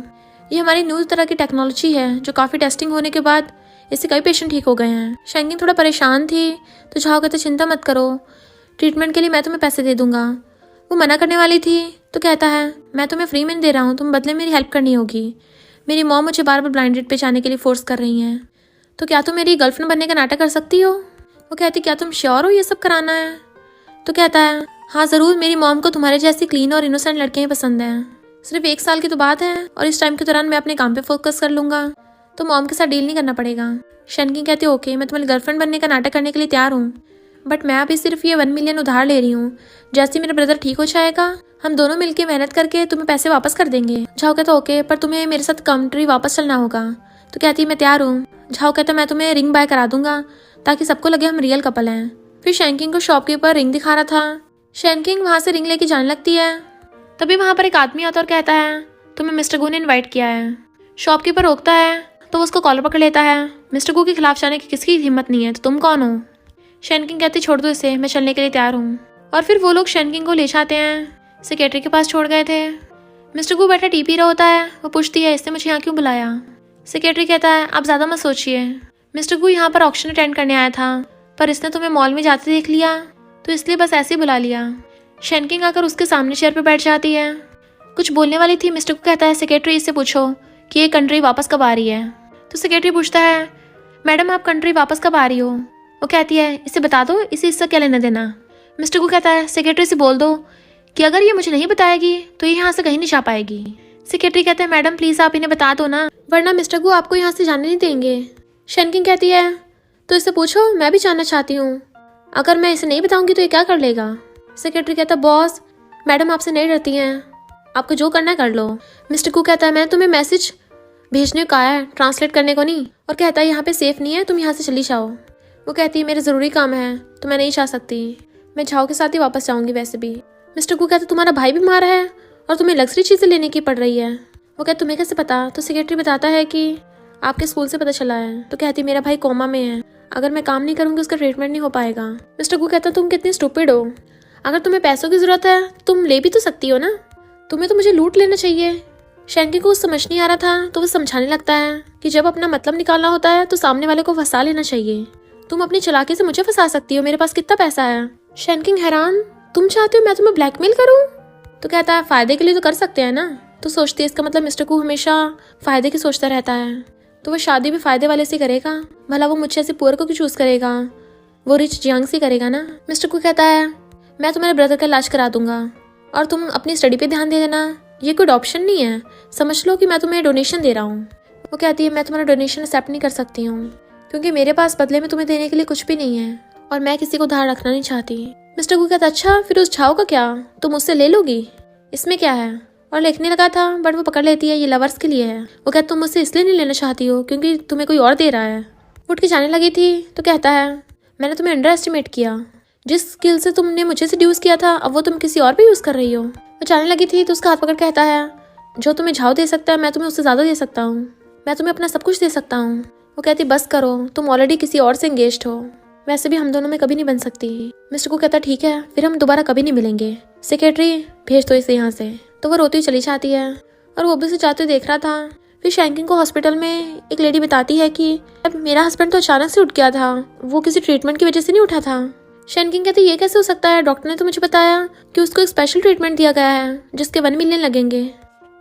S1: ये हमारी न्यू तरह की टेक्नोलॉजी है जो काफ़ी टेस्टिंग होने के बाद इससे कई पेशेंट ठीक हो गए हैं। शैनकिंग थोड़ा परेशान थी, तो झाओ कहते चिंता मत करो, ट्रीटमेंट के लिए मैं तुम्हें पैसे दे दूंगा। वो मना करने वाली थी, तो कहता है मैं तुम्हें फ्री में दे रहा हूँ, तुम बदले मेरी हेल्प करनी होगी। मेरी मॉम मुझे बार बार ब्लाइंड डेट पे जाने के लिए फोर्स कर रही हैं, तो क्या तुम मेरी गर्लफ्रेंड बनने का नाटक कर सकती हो। वो कहती क्या तुम श्योर हो ये सब कराना है। तो कहता है हाँ ज़रूर, मेरी मॉम को तुम्हारे जैसी क्लीन और इनोसेंट लड़कियाँ ही पसंद हैं। सिर्फ 1 साल की तो बात है और इस टाइम के दौरान मैं अपने काम पे फोकस कर लूँगा, तो मॉम के साथ डील नहीं करना पड़ेगा। शैनकिंग कहती ओके, मैं तुम्हारी गर्लफ्रेंड बनने का नाटक करने के लिए तैयार हूँ, बट मैं अभी सिर्फ ये $1 मिलियन उधार ले रही हूँ। जैसे मेरा ब्रदर ठीक हो जाएगा हम दोनों मिलकर मेहनत करके तुम्हें पैसे वापस कर देंगे। झाओ कहता ओके, पर तुम्हें मेरे साथ कंट्री वापस चलना होगा। तो कहती मैं तैयार हूँ। झाओ कहता मैं तुम्हें रिंग बाय करा दूंगा ताकि सबको लगे हम रियल कपल हैं। फिर शैनकिंग को शॉपकीपर रिंग दिखा रहा था। शैनकिंग वहाँ से रिंग लेके जाने लगती है, तभी वहाँ पर एक आदमी आता और कहता है तुम्हें मिस्टर गू ने इन्वाइट किया है। शॉपकीपर रोकता है तो वो उसको कॉलर पकड़ लेता है। मिस्टर गू के खिलाफ जाने की किसकी हिम्मत नहीं है, तो तुम कौन हो। शैनकिंग कहती छोड़ दो इसे, मैं चलने के लिए तैयार हूँ। और फिर वो लोग शैनकिंग को ले जाते हैं, सेक्रेटरी के पास छोड़ गए थे। मिस्टर गू बैठा टी पी रहा होता है, वो पूछती है इसने मुझे यहाँ क्यों बुलाया। सेक्रेटरी कहता है आप ज़्यादा मत सोचिए, मिस्टर गू यहाँ पर ऑक्शन अटेंड करने आया था, पर इसने तुम्हें मॉल में जाते देख लिया तो इसलिए बस ऐसे ही बुला लिया। शैनकिंग आकर उसके सामने चेयर पर बैठ जाती है। कुछ बोलने वाली थी, मिस्टर गू कहता है सेक्रेटरी इससे पूछो कि ये कंट्री वापस कब आ रही है। तो सेक्रेटरी पूछता है मैडम आप कंट्री वापस कब आ रही हो। वो कहती है इसे बता दो, इसे इससे क्या लेना देना। मिस्टर गू कहता है सेक्रेटरी से बोल दो कि अगर ये मुझे नहीं बताएगी तो ये यहाँ से कहीं नहीं जा पाएगी। सेक्रेटरी कहता है मैडम प्लीज़ आप इन्हें बता दो ना, वरना मिस्टर गू आपको यहाँ से जाने नहीं देंगे। शैनकिंग कहती है तो इससे पूछो, मैं भी जानना चाहती हूँ, अगर मैं इसे नहीं बताऊंगी तो ये क्या कर लेगा। सेक्रेटरी कहता है बॉस मैडम आपसे नहीं डरती हैं, आपको जो करना है कर लो। मिस्टर गू कहता है मैं तुम्हें मैसेज भेजने को कहा है, ट्रांसलेट करने को नहीं। और कहता है यहाँ पे सेफ नहीं है, तुम यहाँ से चली जाओ। वो कहती है मेरे ज़रूरी काम है तो मैं नहीं जा सकती, मैं झाओ के साथ ही वापस जाऊँगी वैसे भी। मिस्टर गू कहता है तुम्हारा भाई बीमार है और तुम्हें लग्जरी चीज़ें लेने की पड़ रही है। वो कहता तुम्हें कैसे पता। तो सेक्रेटरी बताता है कि आपके स्कूल से पता चला है। तो कहती मेरा भाई कोमा में है, अगर मैं काम नहीं करूँगी उसका ट्रीटमेंट नहीं हो पाएगा। मिस्टर गू कहता तुम कितनी स्टूपिड हो, अगर तुम्हें पैसों की ज़रूरत है तुम ले भी तो सकती हो ना, तुम्हें तो मुझे लूट लेना चाहिए। शैनकिंग को समझ नहीं आ रहा था, तो वो समझाने लगता है कि जब अपना मतलब निकालना होता है तो सामने वाले को फंसा लेना चाहिए। तुम अपनी चालाकी से मुझे फंसा सकती हो, मेरे पास कितना पैसा है। शैनकिंग हैरान, तुम चाहते हो मैं तुम्हें ब्लैकमेल करूं? तो कहता है फायदे के लिए तो कर सकते हैं ना। तो सोचती है इसका मतलब मिस्टर को हमेशा फायदे की सोचता रहता है, तो वो शादी भी फायदे वाले से करेगा, भला वो मुझसे ऐसे पुअर को क्यों चूज करेगा, वो रिच जियांग से करेगा ना। मिस्टर को कहता है मैं तुम्हारे ब्रदर का इलाज करा दूंगा और तुम अपनी स्टडी पे ध्यान दे देना, ये कोई ऑप्शन नहीं है, समझ लो कि मैं तुम्हें डोनेशन दे रहा हूँ। वो कहती है मैं तुम्हारा डोनेशन एक्सेप्ट नहीं कर सकती हूँ, क्योंकि मेरे पास बदले में तुम्हें देने के लिए कुछ भी नहीं है और मैं किसी को उधार रखना नहीं चाहती। मिस्टर गू कहता अच्छा फिर उस झाओ का क्या, तुम उससे ले लोगी, इसमें क्या है। और लिखने लगा था बट वो पकड़ लेती है ये लवर्स के लिए है। वो कहता तुम मुझसे इसलिए नहीं लेना चाहती हो क्योंकि तुम्हें कोई और दे रहा है। उठ के जाने लगी थी तो कहता है मैंने तुम्हें अंडर एस्टिमेट किया, जिस स्किल से तुमने मुझे सेड्यूस किया था अब वो तुम किसी और पे यूज़ कर रही हो। वो जाने लगी थी तो उसका हाथ पकड़ कहता है जो तुम्हें झाओ दे सकता है मैं तुम्हें उससे ज़्यादा दे सकता हूँ, मैं तुम्हें अपना सब कुछ दे सकता हूँ। वो कहती बस करो, तुम ऑलरेडी किसी और से एंगेज्ड हो, वैसे भी हम दोनों में कभी नहीं बन सकती। मिस्टर को कहता ठीक है फिर हम दोबारा कभी नहीं मिलेंगे, सेक्रेटरी भेज दो इसे यहाँ से। तो वो रोती चली जाती है और वो भी उसे जाते देख रहा था। फिर शैनकिंग को हॉस्पिटल में एक लेडी बताती है कि मेरा हस्बैंड तो अचानक से उठ गया था, वो किसी ट्रीटमेंट की वजह से नहीं उठा था। शैनकिंग कहती ये कैसे हो सकता है, डॉक्टर ने तो मुझे बताया कि उसको एक स्पेशल ट्रीटमेंट दिया गया है जिसके $1 मिलियन लगेंगे।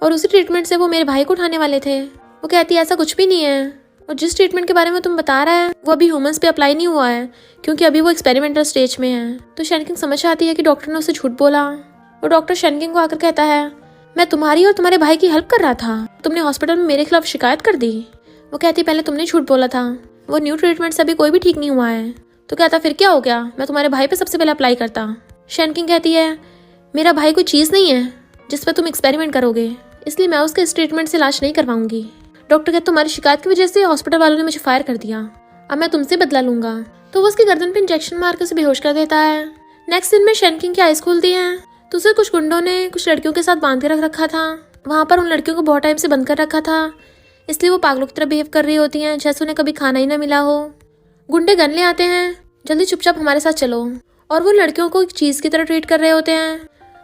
S1: और उसी ट्रीटमेंट से वो मेरे भाई को उठाने वाले थे। वो कहती है ऐसा कुछ भी नहीं है, और जिस ट्रीटमेंट के बारे में तुम बता रहा है वो अभी ह्यूमंस पे अप्लाई नहीं हुआ है, क्योंकि अभी वो एक्सपेरिमेंटल स्टेज में है। तो शैनकिंग समझ आती है कि डॉक्टर ने उसे झूठ बोला। वो डॉक्टर शैनकिंग को आकर कहता है मैं तुम्हारी और तुम्हारे भाई की हेल्प कर रहा था, तुमने हॉस्पिटल में मेरे खिलाफ शिकायत कर दी। वो कहती पहले तुमने झूठ बोला था, वो न्यू ट्रीटमेंट से अभी कोई भी ठीक नहीं हुआ है। तो कहता फिर क्या हो गया, मैं तुम्हारे भाई पे सबसे पहले अप्लाई करता। शैनकिंग कहती है मेरा भाई कोई चीज़ नहीं है जिस पर तुम एक्सपेरिमेंट करोगे, इसलिए मैं उसके इस ट्रीटमेंट से इलाज नहीं करवाऊंगी। डॉक्टर कहते तुम्हारी शिकायत की वजह से हॉस्पिटल वालों ने मुझे फायर कर दिया, अब मैं तुमसे बदला लूंगा। तो वो उसकी गर्दन पे इंजेक्शन मार कर उसे बेहोश कर देता है। नेक्स्ट दिन में शैनकिंग की आइज खुलती है तो उसे कुछ गुंडों ने कुछ लड़कियों के साथ बांध के रख रखा था। वहाँ पर उन लड़कियों को बहुत टाइम से बंद कर रखा था, इसलिए वो पागलों की तरह बिहेव कर रही होती हैं जैसे उन्हें कभी खाना ही ना मिला हो। गुंडे गन ले आते हैं, जल्दी चुपचाप हमारे साथ चलो, और वो लड़कियों को एक चीज़ की तरह ट्रीट कर रहे होते हैं।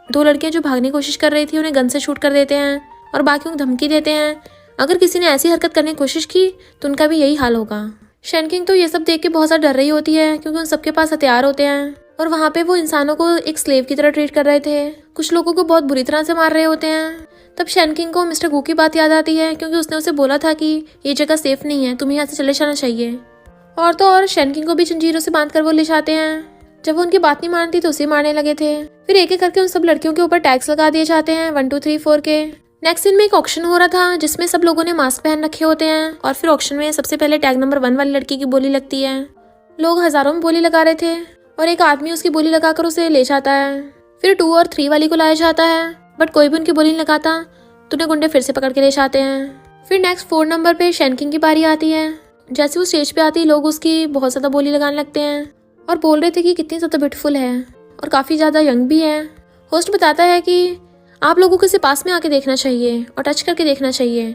S1: 2 लड़कियां जो भागने की कोशिश कर रही थी उन्हें गन से शूट कर देते हैं और बाकियों को धमकी देते हैं अगर किसी ने ऐसी हरकत करने की कोशिश की तो उनका भी यही हाल होगा। शैनकिंग तो ये सब देख के बहुत ज़्यादा डर रही होती है, क्योंकि उन सबके पास हथियार होते हैं और वहाँ पे वो इंसानों को एक स्लेव की तरह ट्रीट कर रहे थे। कुछ लोगों को बहुत बुरी तरह से मार रहे होते हैं। तब शैनकिंग को मिस्टर गू की बात याद आती है, क्योंकि उसने उसे बोला था कि ये जगह सेफ नहीं है, तुम्हें यहाँ से चले जाना चाहिए। और तो और शैनकिंग को भी जंजीरों से बांध कर वो ले जाते हैं। जब वो उनकी बात नहीं मानती तो उसे मारने लगे थे। फिर एक एक करके उन सब लड़कियों के ऊपर टैक्स लगा दिए जाते हैं 1 2 3 4 के। नेक्स्ट दिन में एक ऑक्शन हो रहा था जिसमें सब लोगों ने मास्क पहन रखे होते हैं, और फिर ऑक्शन में सबसे पहले टैग नंबर 1 वाली लड़की की बोली लगती है। लोग हजारों में बोली लगा रहे थे और एक आदमी उसकी बोली लगाकर उसे ले जाता है। फिर 2 और 3 वाली को लाया जाता है, बट कोई भी उनकी बोली नहीं लगाता तो उन्हें गुंडे फिर से पकड़ के ले जाते हैं। फिर नेक्स्ट 4 नंबर पे शैनकिंग की बारी आती है। जैसे वो स्टेज पे आती लोग उसकी बहुत ज़्यादा बोली लगाने लगते हैं और बोल रहे थे कि कितनी ज़्यादा ब्यूटीफुल है और काफ़ी ज़्यादा यंग भी है। होस्ट बताता है कि आप लोगों को इसे पास में आके देखना चाहिए और टच करके देखना चाहिए।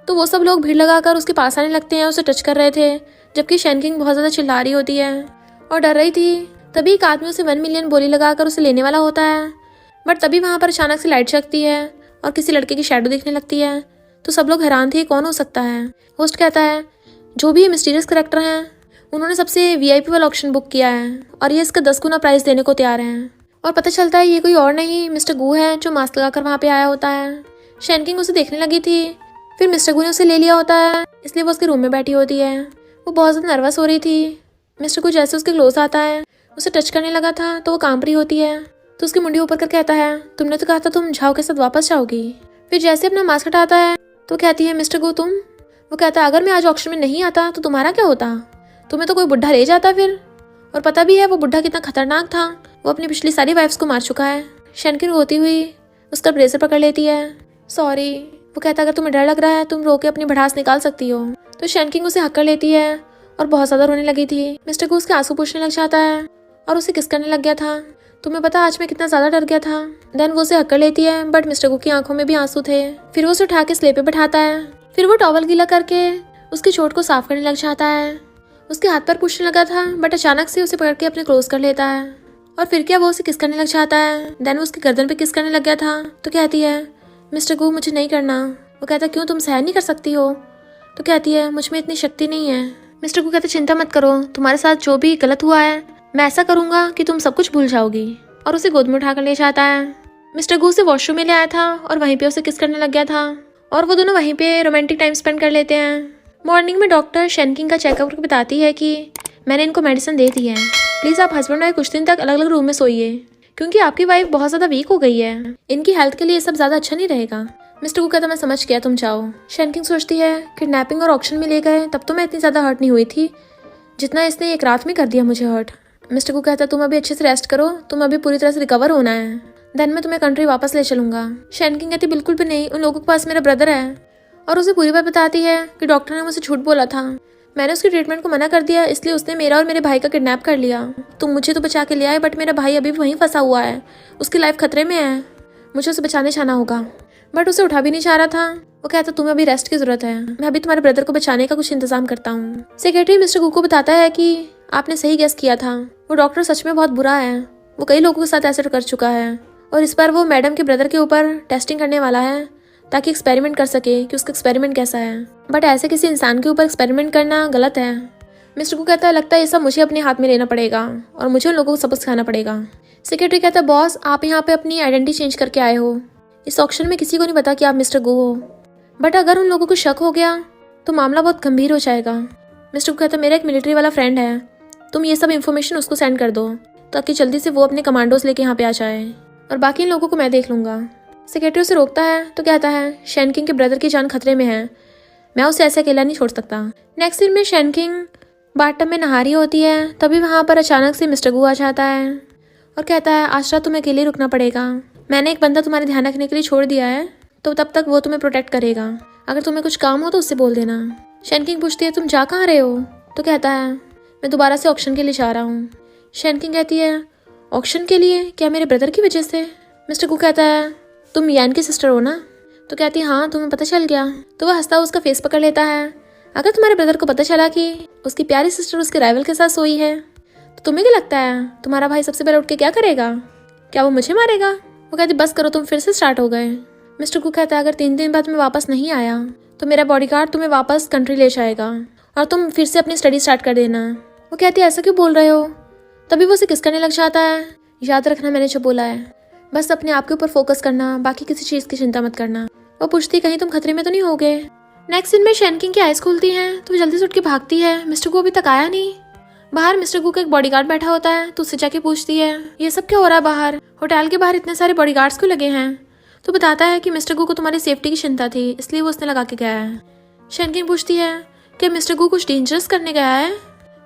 S1: तो वो सब लोग भीड़ लगाकर उसके पास आने लगते हैं, उसे टच कर रहे थे, जबकि शैनकिंग बहुत ज़्यादा चिल्ला रही होती है और डर रही थी। तभी एक आदमी उसे 1 मिलियन बोली लगाकर उसे लेने वाला होता है, बट तभी वहाँ पर अचानक से लाइट जगती है और किसी लड़के की शैडो दिखने लगती है। तो सब लोग हैरान थे कौन हो सकता है। होस्ट कहता है जो भी ये मिस्टीरियस कैरेक्टर हैं उन्होंने सबसे VIP वाला ऑप्शन बुक किया है और ये इसका 10 गुना प्राइस देने को तैयार हैं। और पता चलता है ये कोई और नहीं मिस्टर गू है जो मास्क लगाकर वहाँ पे आया होता है। शैनकिंग उसे देखने लगी थी, फिर मिस्टर गू ने उसे ले लिया होता है, इसलिए वो उसके रूम में बैठी होती है। वो बहुत ज़्यादा नर्वस हो रही थी। मिस्टर गू जैसे उसके क्लोज आता है उसे टच करने लगा था तो वो कांप रही होती है। तो उसकी मुंडी ऊपर कर कहता है तुमने तो कहा था तुम झाओ के साथ वापस जाओगी। फिर जैसे अपना मास्क हटाता है तो कहती है मिस्टर गू तुम। वो कहता है अगर मैं आज ऑक्शन में नहीं आता तो तुम्हारा क्या होता, तुम्हें तो कोई बुढ़ा ले जाता फिर। और पता भी है वो बुढ़ा कितना खतरनाक था, वो अपनी पिछली सारी वाइफ्स को मार चुका है। शैनकिंग रोती हुई उसका ब्रेजर पकड़ लेती है। सॉरी। वो कहता अगर तुम्हें डर लग रहा है तुम रो के अपनी भड़ास निकाल सकती हो। तो शैनकिंग उसे हक कर लेती है और बहुत ज़्यादा रोने लगी थी। मिस्टर गू उसके आंसू पूछने लग जाता है और उसे किस करने लग गया था। तुम्हें पता आज मैं कितना ज़्यादा डर गया था। देन वो उसे हक कर लेती है, बट मिस्टर गू की आंखों में भी आंसू थे। फिर वो उसे उठा के स्लेब पे बैठाता है। फिर वो टॉवल गीला करके उसकी चोट को साफ करने लग जाता है। उसके हाथ पर पूछने लगा था, बट अचानक से उसे पकड़ के अपने क्लोज कर लेता है। और फिर क्या वो उसे किस करने लग जाता है। देन वो उसकी गर्दन पे किस करने लग गया था। तो कहती है मिस्टर गू मुझे नहीं करना। वो कहता क्यों तुम सहन नहीं कर सकती हो। तो कहती है मुझ में इतनी शक्ति नहीं है। मिस्टर गू कहते चिंता मत करो, तुम्हारे साथ जो भी गलत हुआ है मैं ऐसा करूंगा कि तुम सब कुछ भूल जाओगी। और उसे गोद में उठाकर ले जाता है। मिस्टर गू उसे वॉशरूम में ले आया था और वहीं पे उसे किस करने लग गया था और वो दोनों वहीं पे रोमांटिक टाइम स्पेंड कर लेते हैं। मॉर्निंग में डॉक्टर शैनकिंग का चेकअप करके बताती है कि मैंने इनको मेडिसिन दे दी है, प्लीज़ आप हस्बैंड वाइफ कुछ दिन तक अलग अलग रूम में सोइए, क्योंकि आपकी वाइफ बहुत ज़्यादा वीक हो गई है, इनकी हेल्थ के लिए ये सब ज़्यादा अच्छा नहीं रहेगा। मिस्टर गू कहता मैं समझ गया तुम जाओ। शैनकिंग सोचती है किडनैपिंग और ऑक्शन में ले गए तब तो मैं इतनी ज़्यादा हर्ट नहीं हुई थी जितना इसने एक रात में कर दिया मुझे हर्ट। मिस्टर गू कहता तुम अभी अच्छे से रेस्ट करो, तुम अभी पूरी तरह से रिकवर होना है, देन मैं तुम्हें कंट्री वापस ले चलूंगा। शैनकिंग कहती बिल्कुल भी नहीं, उन लोगों के पास मेरा ब्रदर है। और उसे पूरी बात बताती है कि डॉक्टर ने मुझे झूठ बोला था, मैंने उसकी ट्रीटमेंट को मना कर दिया, इसलिए उसने मेरा और मेरे भाई का किडनैप कर लिया। तुम मुझे तो बचा के ले आए, बट मेरा भाई अभी भी वहीं फंसा हुआ है, उसकी लाइफ खतरे में है, मुझे उसे बचाने जाना होगा। बट उसे उठा भी नहीं जा रहा था। वो कहता तुम्हें अभी रेस्ट की जरूरत है, मैं अभी तुम्हारे ब्रदर को बचाने का कुछ इंतजाम करता हूँ। सेक्रेटरी मिस्टर गू को बताता है कि आपने सही गेस किया था, वो डॉक्टर सच में बहुत बुरा है, वो कई लोगों के साथ ऐसा कर चुका है और इस बार वो मैडम के ब्रदर के ऊपर टेस्टिंग करने वाला है ताकि एक्सपेरिमेंट कर सके कि उसका एक्सपेरिमेंट कैसा है। बट ऐसे किसी इंसान के ऊपर एक्सपेरिमेंट करना गलत है। मिस्टर को कहता है लगता है ये सब मुझे अपने हाथ में लेना पड़ेगा और मुझे उन लोगों को सबक सिखाना पड़ेगा। सेक्रेटरी कहता है बॉस आप यहाँ पे अपनी आइडेंटिटी चेंज करके आए हो, इस ऑक्शन में किसी को नहीं पता कि आप मिस्टर गु हो, बट अगर उन लोगों को शक हो गया तो मामला बहुत गंभीर हो जाएगा। मिस्टर गु कहता मेरा एक मिलिट्री वाला फ्रेंड है, तुम ये सब इन्फॉर्मेशन उसको सेंड कर दो ताकि जल्दी से वो अपने कमांडोज लेके यहाँ पे आ जाए और बाकी इन लोगों को मैं देख लूँगा। सेक्रेटरी उसे रोकता है तो कहता है शैन किंग के ब्रदर की जान खतरे में है, मैं उसे ऐसे अकेला नहीं छोड़ सकता। नेक्स्ट सीन में शैन किंग बाथटब में नहा रही होती है, तभी वहाँ पर अचानक से मिस्टर गु आ जाता है और कहता है आज रात तुम्हें अकेले रुकना पड़ेगा, मैंने एक बंदा तुम्हारे ध्यान रखने के लिए छोड़ दिया है, तो तब तक वो तुम्हें प्रोटेक्ट करेगा, अगर तुम्हें कुछ काम हो तो उससे बोल देना। शैन किंग पूछती है तुम जा कहाँ रहे हो, तो कहता है मैं दोबारा से ऑक्शन के लिए जा रहा हूँ। शैन किंग कहती है ऑक्शन के लिए, क्या मेरे ब्रदर की वजह से? मिस्टर गु कहता है तुम यान की सिस्टर हो ना, तो कहती है हाँ तुम्हें पता चल गया। तो वह हंसता उसका फेस पकड़ लेता है, अगर तुम्हारे ब्रदर को पता चला कि उसकी प्यारी सिस्टर उसके राइवल के साथ सोई है तो तुम्हें क्या लगता है तुम्हारा भाई सबसे पहले उठ के क्या करेगा, क्या वो मुझे मारेगा? वो कहती बस करो तुम फिर से स्टार्ट हो गए। मिस्टर गु कहता है अगर 3 दिन बाद मैं वापस नहीं आया तो मेरा बॉडीगार्ड तुम्हें वापस कंट्री ले जाएगा और तुम फिर से अपनी स्टडी स्टार्ट कर देना। वो कहती है ऐसा क्यों बोल रहे हो? तभी वो उसे किस करने लग जाता है, याद रखना मैंने जो बोला है, बस अपने आप के ऊपर फोकस करना, बाकी किसी चीज़ की चिंता मत करना। वो पूछती कहीं तुम खतरे में तो नहीं हो गए। नेक्स्ट सीन में शैन किंग की आइज खुलती हैं तो वो जल्दी से उठ के भागती है, मिस्टर गु अभी तक आया नहीं। बाहर मिस्टर गु का एक बॉडीगार्ड बैठा होता है तो उससे जाके पूछती है ये सब क्या हो रहा है बाहर, होटल के बाहर इतने सारे बॉडीगार्ड्स क्यों लगे हैं? तो बताता है कि मिस्टर गु को तुम्हारी सेफ्टी की चिंता थी इसलिए वो उसने लगा के गया है। शैन किंग पूछती है कि मिस्टर गु कुछ डेंजरस करने गया है?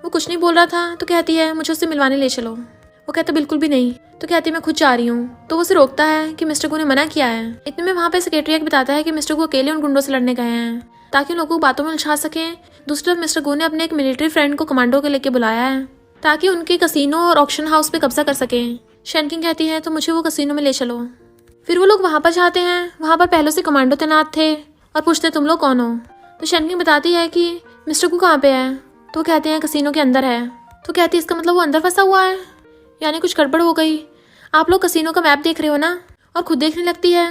S1: वो कुछ नहीं बोल रहा था तो कहती है मुझे उससे मिलवाने ले चलो। वो कहता बिल्कुल भी नहीं, तो कहती है मैं खुद जा रही हूँ। तो वो उसे रोकता है कि मिस्टर गु ने मना किया है। इतने में वहाँ पे सेक्रेटरी बताता है कि मिस्टर गु अकेले उन गुंडों से लड़ने गए हैं ताकि उन लोगों को बातों में उलझा सके। दूसरी तरफ मिस्टर गु ने अपने एक मिलिट्री फ्रेंड को कमांडो के लेके बुलाया है ताकि उनके कसीनो और ऑक्शन हाउस पे कब्जा कर सके। शैन किंग कहती है तो मुझे वो कसीनो में ले चलो। फिर वो लोग वहाँ पर जाते हैं, वहाँ पर पहले से कमांडो तैनात थे और पूछते तुम लोग कौन हो? तो शैन किंग बताती है कि मिस्टर गु कहाँ पे है, तो कहते हैं कसीनो के अंदर है। तो कहती है इसका मतलब वो अंदर फंसा हुआ है, यानी कुछ गड़बड़ हो गई। आप लोग कसीनो का मैप देख रहे हो ना? और खुद देखने लगती है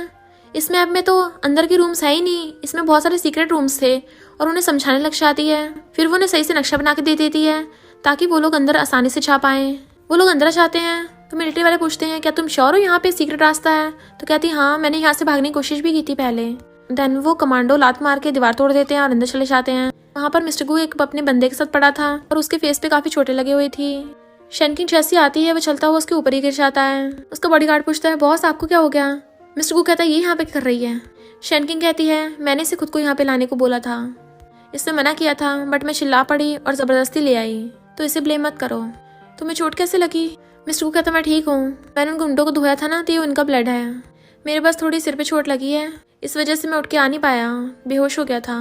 S1: इस मैप में तो अंदर के रूम्स है ही नहीं, इसमें बहुत सारे सीक्रेट रूम्स थे और उन्हें समझाने लग जाती है। फिर वो उन्हें सही से नक्शा बना के दे देती है ताकि वो लोग अंदर आसानी से जा पाएं। वो लोग अंदर जाते हैं तो मिलिट्री वाले पूछते हैं क्या तुम श्योर हो यहाँ पे सीक्रेट रास्ता है? तो कहती है हाँ मैंने यहाँ से भागने की कोशिश भी की थी पहले। देन वो कमांडो लात मार के दीवार तोड़ देते हैं और अंदर चले जाते हैं। वहाँ पर मिस्टर गु एक अपने बंदे के साथ पड़ा था और उसके फेस पे काफी चोटें लगी हुई थी। शैन किंग जैसी आती है वो चलता हुआ उसके ऊपर ही गिर जाता है। उसका बॉडीगार्ड पूछता है बॉस आपको क्या हो गया? मिस्टर गु कहता है ये यहाँ पे कर रही है। शैन किंग कहती है मैंने इसे खुद को यहाँ पे लाने को बोला था, इसने मना किया था बट मैं चिल्ला पड़ी और जबरदस्ती ले आई, तो इसे ब्लेम मत करो। तुम्हें चोट कैसे लगी? मिस्टर गु कहता मैं ठीक हूँ, मैंने उन गुंडों को धोया था ना तो ये उनका ब्लड है, मेरे बस थोड़ी सिर पे चोट लगी है, इस वजह से मैं उठ के आ नहीं पाया, बेहोश हो गया था।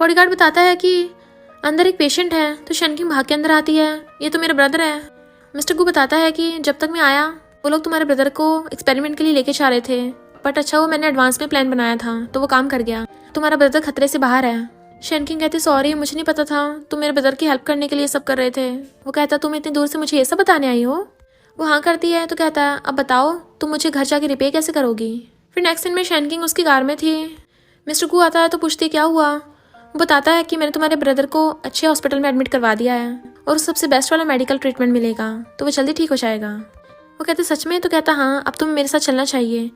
S1: बॉडीगार्ड बताता है कि अंदर एक पेशेंट है। तो शैन किंग भाग के अंदर आती है, ये तो मेरा ब्रदर है। मिस्टर गु बताता है कि जब तक मैं आया वो लोग तुम्हारे ब्रदर को एक्सपेरिमेंट के लिए लेके जा रहे थे, बट अच्छा वो मैंने एडवांस में प्लान बनाया था तो वो काम कर गया, तुम्हारा ब्रदर खतरे से बाहर है। शैन किंग कहते सॉरी मुझे नहीं पता था, तुम मेरे ब्रदर की हेल्प करने के लिए सब कर रहे थे। वो कहता तुम इतनी दूर से मुझे ये सब बताने आई हो? वो हाँ करती है तो कहता है अब बताओ तुम मुझे घर जाके रिपेयर कैसे करोगी? फिर नेक्स्ट दिन में शैन किंग उसकी कार में थी। मिस्टर गु आता है तो पूछती क्या हुआ? वो बताता है कि मैंने तुम्हारे ब्रदर को अच्छे हॉस्पिटल में एडमिट करवा दिया है और सबसे बेस्ट वाला मेडिकल ट्रीटमेंट मिलेगा तो वो जल्दी ठीक हो जाएगा। वो कहते सच में? तो कहता हाँ अब तुम्हें मेरे साथ चलना चाहिए।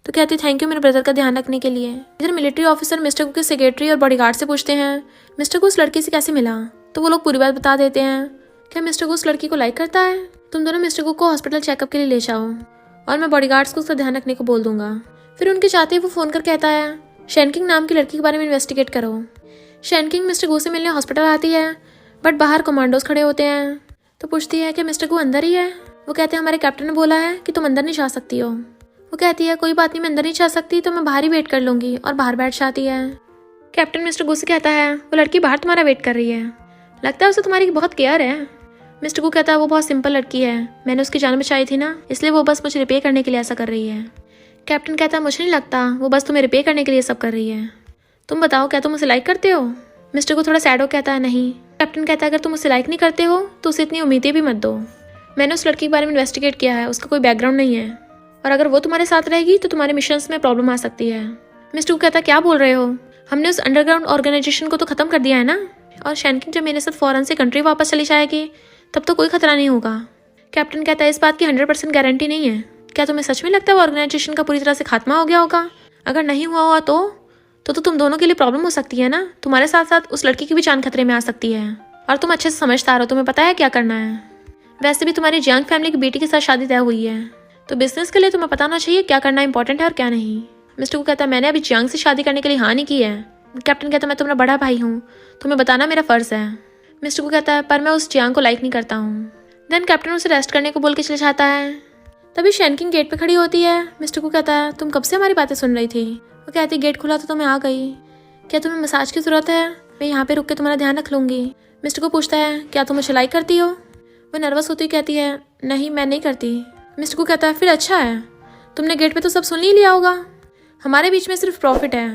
S1: तो कहती थैंक यू मेरे ब्रदर का ध्यान रखने के लिए। इधर मिलिट्री ऑफिसर मिस्टर गु के सेक्रेटरी और बॉडीगार्ड से पूछते हैं मिस्टर गु उस लड़की से कैसे मिला? तो वो लोग पूरी बात बता देते हैं। क्या मिस्टर गु उस लड़की को लाइक करता है? तुम दोनों मिस्टर गु को हॉस्पिटल चेकअप के लिए ले जाओ और मैं बॉडीगार्ड्स को उसका ध्यान रखने को बोल दूंगा। फिर उनके चाहते वो फोन कर कहता है शैन किंग नाम की लड़की के बारे में इन्वेस्टिगेट करो। शैन किंग मिस्टर गु से मिलने हॉस्पिटल आती है बट बाहर कमांडोज खड़े होते हैं तो पूछती है कि मिस्टर गु अंदर ही है? वो कहते हैं हमारे कैप्टन ने बोला है कि तुम अंदर नहीं जा सकती हो। वो कहती है कोई बात नहीं मैं अंदर नहीं जा सकती तो मैं बाहर ही वेट कर लूंगी और बाहर बैठ जाती है। कैप्टन मिस्टर गु से कहता है वो लड़की बाहर तुम्हारा वेट कर रही है, लगता है उसे तुम्हारी बहुत केयर है। मिस्टर गु कहता है वो बहुत सिंपल लड़की है, मैंने उसकी जान बचाई थी ना इसलिए वो बस मुझे रिपेयर करने के लिए ऐसा कर रही है। कैप्टन कहता है मुझे नहीं लगता, वो बस तुम्हें रिपेयर करने के लिए सब कर रही है। तुम बताओ क्या तुम उसे लाइक करते हो? मिस्टर गु थोड़ा सैड हो कहता है नहीं। कैप्टन कहता है अगर तुम उसे लाइक नहीं करते हो तो उसे इतनी उम्मीदें भी मत दो, मैंने उस लड़की के बारे में इन्वेस्टिगेट किया है, उसका कोई बैकग्राउंड नहीं है और अगर वो तुम्हारे साथ रहेगी तो तुम्हारे मिशंस में प्रॉब्लम आ सकती है। मिस्टर गु कहता है क्या बोल रहे हो, हमने उस अंडरग्राउंड ऑर्गेनाइजेशन को तो खत्म कर दिया है ना, और शैन किंग जब मेरे साथ फौरन से कंट्री वापस चली जाएगी तब तो कोई खतरा नहीं होगा। कैप्टन कहता है इस बात की 100% गारंटी नहीं है, क्या तुम्हें सच में लगता है वो ऑर्गेनाइजेशन का पूरी तरह से खात्मा हो गया होगा? अगर नहीं हुआ हुआ तो तुम दोनों के लिए प्रॉब्लम हो सकती है ना। तुम्हारे साथ साथ उस लड़की की भी जान खतरे में आ सकती है। और तुम अच्छे से समझदार हो, तुम्हें पता है क्या करना है। वैसे भी तुम्हारी जियांग फैमिली की बेटी के साथ शादी तय हुई है, तो बिजनेस के लिए तुम्हें पता होना चाहिए क्या करना इंपॉर्टेंट है और क्या नहीं। मिस्टर को कहता है मैंने अभी जियांग से शादी करने के लिए हाँ नहीं की है। कैप्टन कहता है मैं तुम्हारा बड़ा भाई हूँ, तुम्हें बताना मेरा फ़र्ज़ है। मिस्टर को कहता है पर मैं उस जियांग को लाइक नहीं करता हूँ। देन कैप्टन उसे रेस्ट करने को बोल के चले जाता है। तभी शैनकिंग गेट पे खड़ी होती है। मिस्टर को कहता है तुम कब से हमारी बातें सुन रही थी? वो कहती गेट खुला तो मैं आ गई। क्या तुम्हें मसाज की ज़रूरत है? मैं यहाँ पे रुक के तुम्हारा ध्यान रख लूँगी। मिस्टर को पूछता है क्या तुम मुझे लाइक करती हो? वो नर्वस होती कहती है नहीं मैं नहीं करती। मिस्टर को कहता है फिर अच्छा है, तुमने गेट पे तो सब सुन ही लिया होगा। हमारे बीच में सिर्फ प्रॉफिट है,